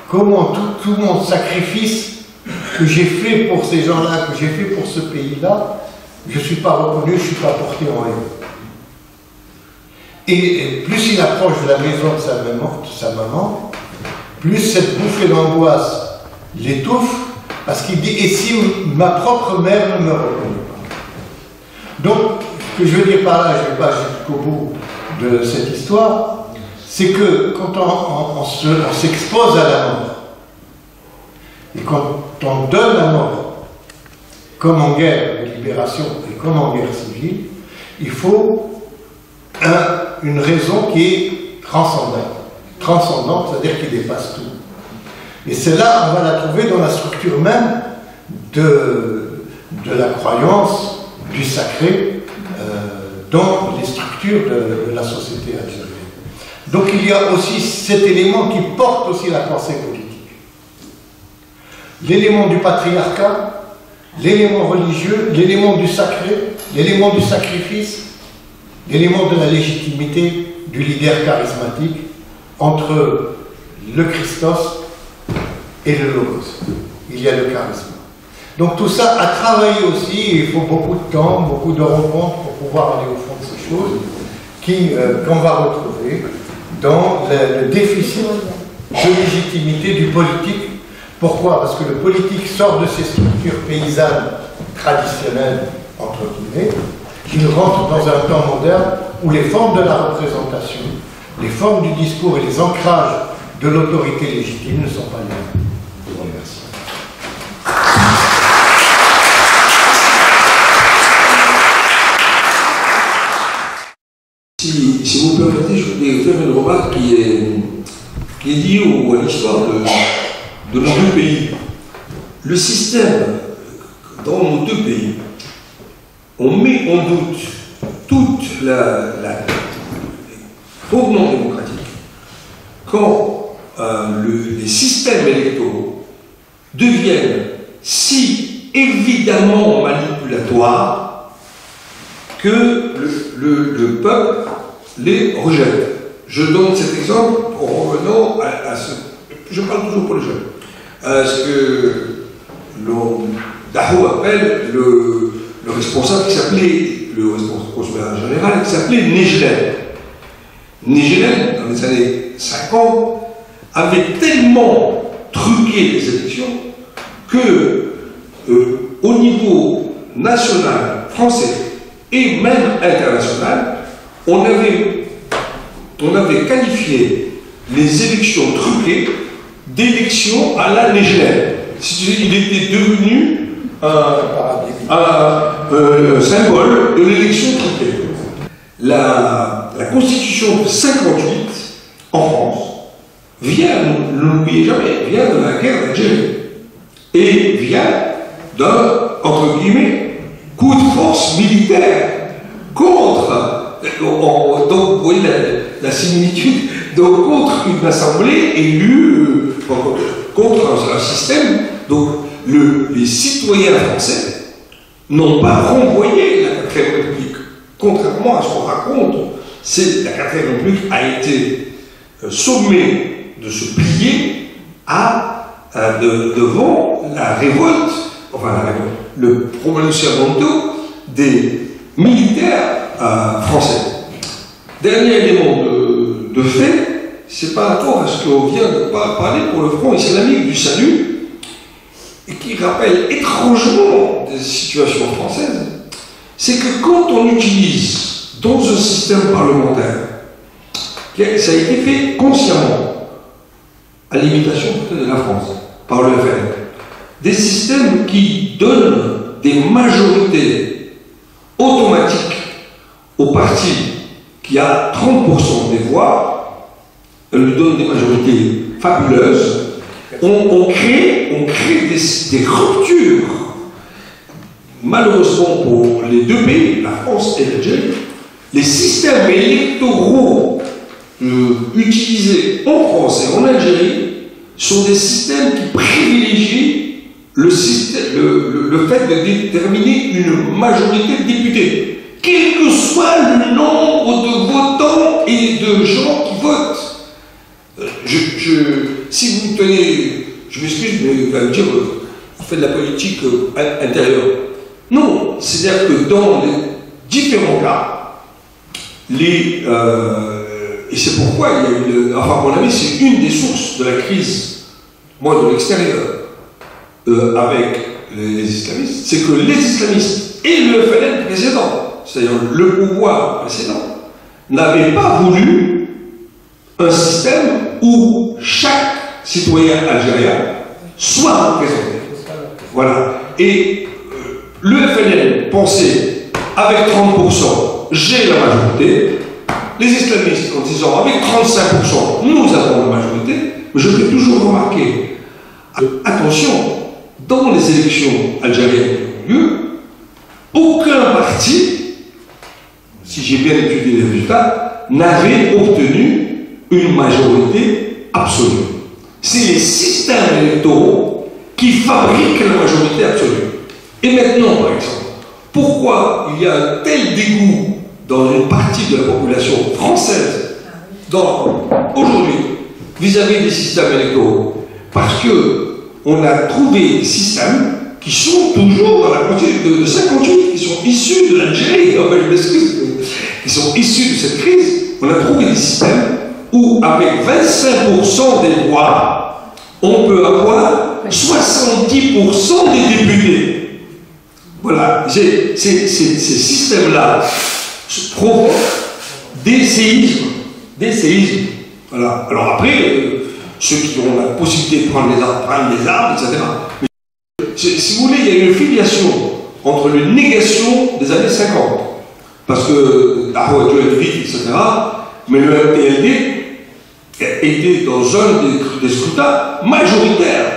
Comment tout mon sacrifice que j'ai fait pour ces gens-là, que j'ai fait pour ce pays-là, je ne suis pas reconnu, je ne suis pas porté en haine. Et plus il approche de la maison de sa maman, plus cette bouffée d'angoisse l'étouffe, parce qu'il dit « et si ma propre mère ne me reconnaît pas ?» Donc, ce que je veux dire par là, je ne vais pas jusqu'au bout de cette histoire, c'est que quand on s'expose à la mort, et quand on donne la mort, comme en guerre de libération et comme en guerre civile, il faut une raison qui est transcendante, c'est-à-dire qui dépasse tout. Et celle-là, on va la trouver dans la structure même de la croyance, du sacré, dans les structures de la société algérienne. Donc il y a aussi cet élément qui porte aussi la pensée politique. L'élément du patriarcat, l'élément religieux, l'élément du sacré, l'élément du sacrifice, l'élément de la légitimité du leader charismatique entre le Christos et le Logos. Il y a le charisme. Donc tout ça a travaillé aussi, il faut beaucoup de temps, beaucoup de rencontres pour pouvoir aller au fond de ces choses qu'on va retrouver dans le déficit de légitimité du politique. Pourquoi? Parce que le politique sort de ces structures paysannes traditionnelles, entre guillemets, qu'il rentre dans un temps moderne où les formes de la représentation, les formes du discours et les ancrages de l'autorité légitime ne sont pas les mêmes. Je vous remercie. Si vous permettez, je voudrais faire une remarque qui est liée à l'histoire de nos deux pays. Le système dans nos deux pays, on met en doute toute la provenance démocratique quand les systèmes électoraux deviennent si évidemment manipulatoires que le peuple les rejette. Je donne cet exemple en revenant à ce... Je parle toujours pour les jeunes. À ce que Dahou appelle le responsable qui s'appelait, le responsable consulaire général qui s'appelait Nejlen. Nejlen, dans les années 50, avait tellement truqué les élections que, au niveau national, français et même international, on avait qualifié les élections truquées d'élections à la Nejlen. Il était devenu un symbole de l'élection truquée. La Constitution de 58 en France vient, ne l'oubliez jamais, vient de la guerre d'Algérie et vient d'un, entre guillemets, coup de force militaire contre, donc vous voyez la similitude, donc contre une assemblée élue, contre un système, donc les citoyens français n'ont pas renvoyé la 4ème République. Contrairement à ce qu'on raconte, la 4ème République a été sommée de se plier devant la révolte, le pronunciamento des militaires français. Dernier élément de fait, c'est par rapport à ce qu'on vient de parler pour le Front islamique du salut, et qui rappelle étrangement des situations françaises, c'est que quand on utilise dans un système parlementaire, ça a été fait consciemment, à l'imitation peut-être de la France, par le FN, des systèmes qui donnent des majorités automatiques au parti qui a 30% des voix, lui donne des majorités fabuleuses. On crée des ruptures. Malheureusement pour les deux pays, la France et l'Algérie, les systèmes électoraux utilisés en France et en Algérie sont des systèmes qui privilégient le fait de déterminer une majorité de députés, quel que soit le nombre de votants et de gens qui votent. Si vous tenez, je m'excuse, mais vous allez me dire, vous faites de la politique intérieure. Non, c'est-à-dire que dans les différents cas, et Et c'est pourquoi il y a eu, enfin, à mon avis, c'est une des sources de la crise, moi, de l'extérieur, avec les islamistes, c'est que les islamistes et le FLN précédent, c'est-à-dire le pouvoir précédent, n'avaient pas voulu un système où chaque citoyen algérien soit représenté. Voilà. Et le FLN pensait, avec 30%, j'ai la majorité. Les islamistes en disant, avec 35%, nous avons la majorité. Mais je fais toujours remarquer, attention, dans les élections algériennes qui ont lieu, aucun parti, si j'ai bien étudié les résultats, n'avait obtenu une majorité absolue. C'est les systèmes électoraux qui fabriquent la majorité absolue. Et maintenant, par exemple, pourquoi il y a un tel dégoût dans une partie de la population française aujourd'hui vis-à-vis des systèmes électoraux? Parce qu'on a trouvé des systèmes qui sont toujours dans la moitié de 58, qui sont issus de l'Algérie, enfin, je m'excuse, qui sont issus de cette crise. On a trouvé des systèmes où, avec 25% des voix, on peut avoir 70% des députés. Voilà, ces systèmes-là provoquent des séismes. Voilà. Alors après, ceux qui ont la possibilité de prendre les armes, etc. Mais, si vous voulez, il y a une filiation entre les négations des années 50, parce que Ahouad Joël-Vite, etc., mais le MPLD était dans un des scrutins majoritaires.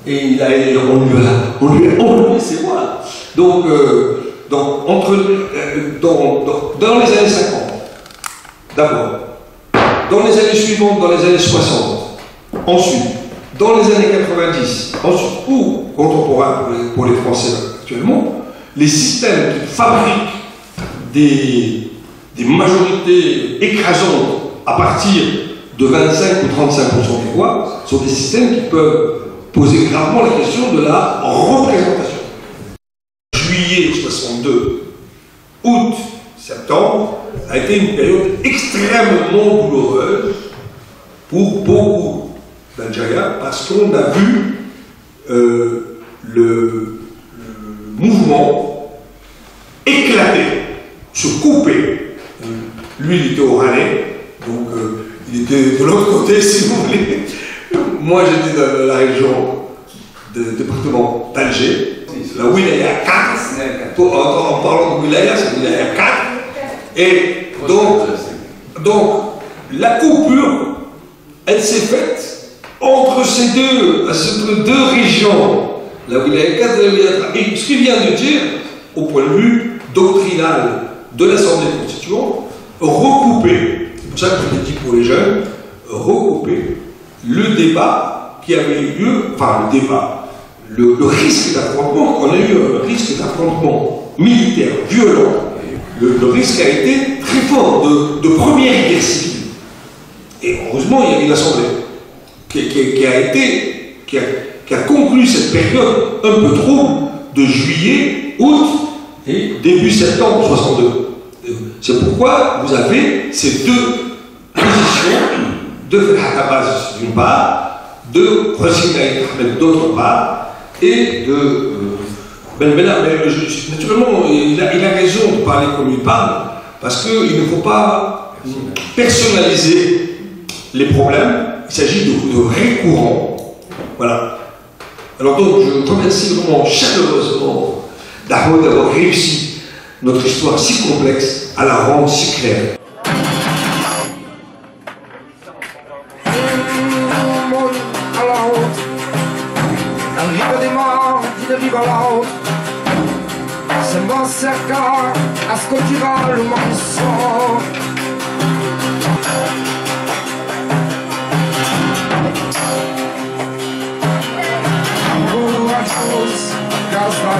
Et on lui a enlevé ses voix. Donc dans les années 50, d'abord, dans les années suivantes, dans les années 60, ensuite, dans les années 90, ensuite, ou contemporains pour les Français actuellement, les systèmes qui fabriquent des majorités écrasantes à partir de 25 ou 35% des voix sont des systèmes qui peuvent poser gravement la question de la représentation. Juillet 62, août, septembre, a été une période extrêmement douloureuse pour beaucoup d'Algériens parce qu'on a vu le mouvement éclater, se couper. Lui, il était au Rannais, donc il était de l'autre côté, si vous voulez. Moi, j'étais dans la région du département d'Alger, la Wilaya 4. En parlant de Wilaya, c'est Wilaya 4. Et donc, la coupure, elle s'est faite entre ces deux régions, la Wilaya 4 et la Wilaya 3. Et ce qu'il vient de dire, au point de vue doctrinal de l'Assemblée constituante, recouper, c'est pour ça que je l'ai dit pour les jeunes, recouper le débat qui avait eu lieu, enfin le débat, le risque d'affrontement, on a eu un risque d'affrontement militaire, violent. Le risque a été très fort de première guerre civile. Et heureusement, il y a eu l'Assemblée qui a conclu cette période un peu trouble de juillet, août et début septembre 62. C'est pourquoi vous avez ces deux positions de Ferhat Abbas d'une part, de Hossein Ahmed d'autre part, et de Ben Bella. Naturellement, il a raison de parler comme il parle, parce qu'il ne faut pas personnaliser les problèmes, il s'agit de vrais courants. Voilà. Alors donc, je remercie vraiment chaleureusement d'Ahouad d'avoir réussi notre histoire si complexe à la rendre si claire. Sembra cercar, ascolterà le mensonge. Courageuse, gaz va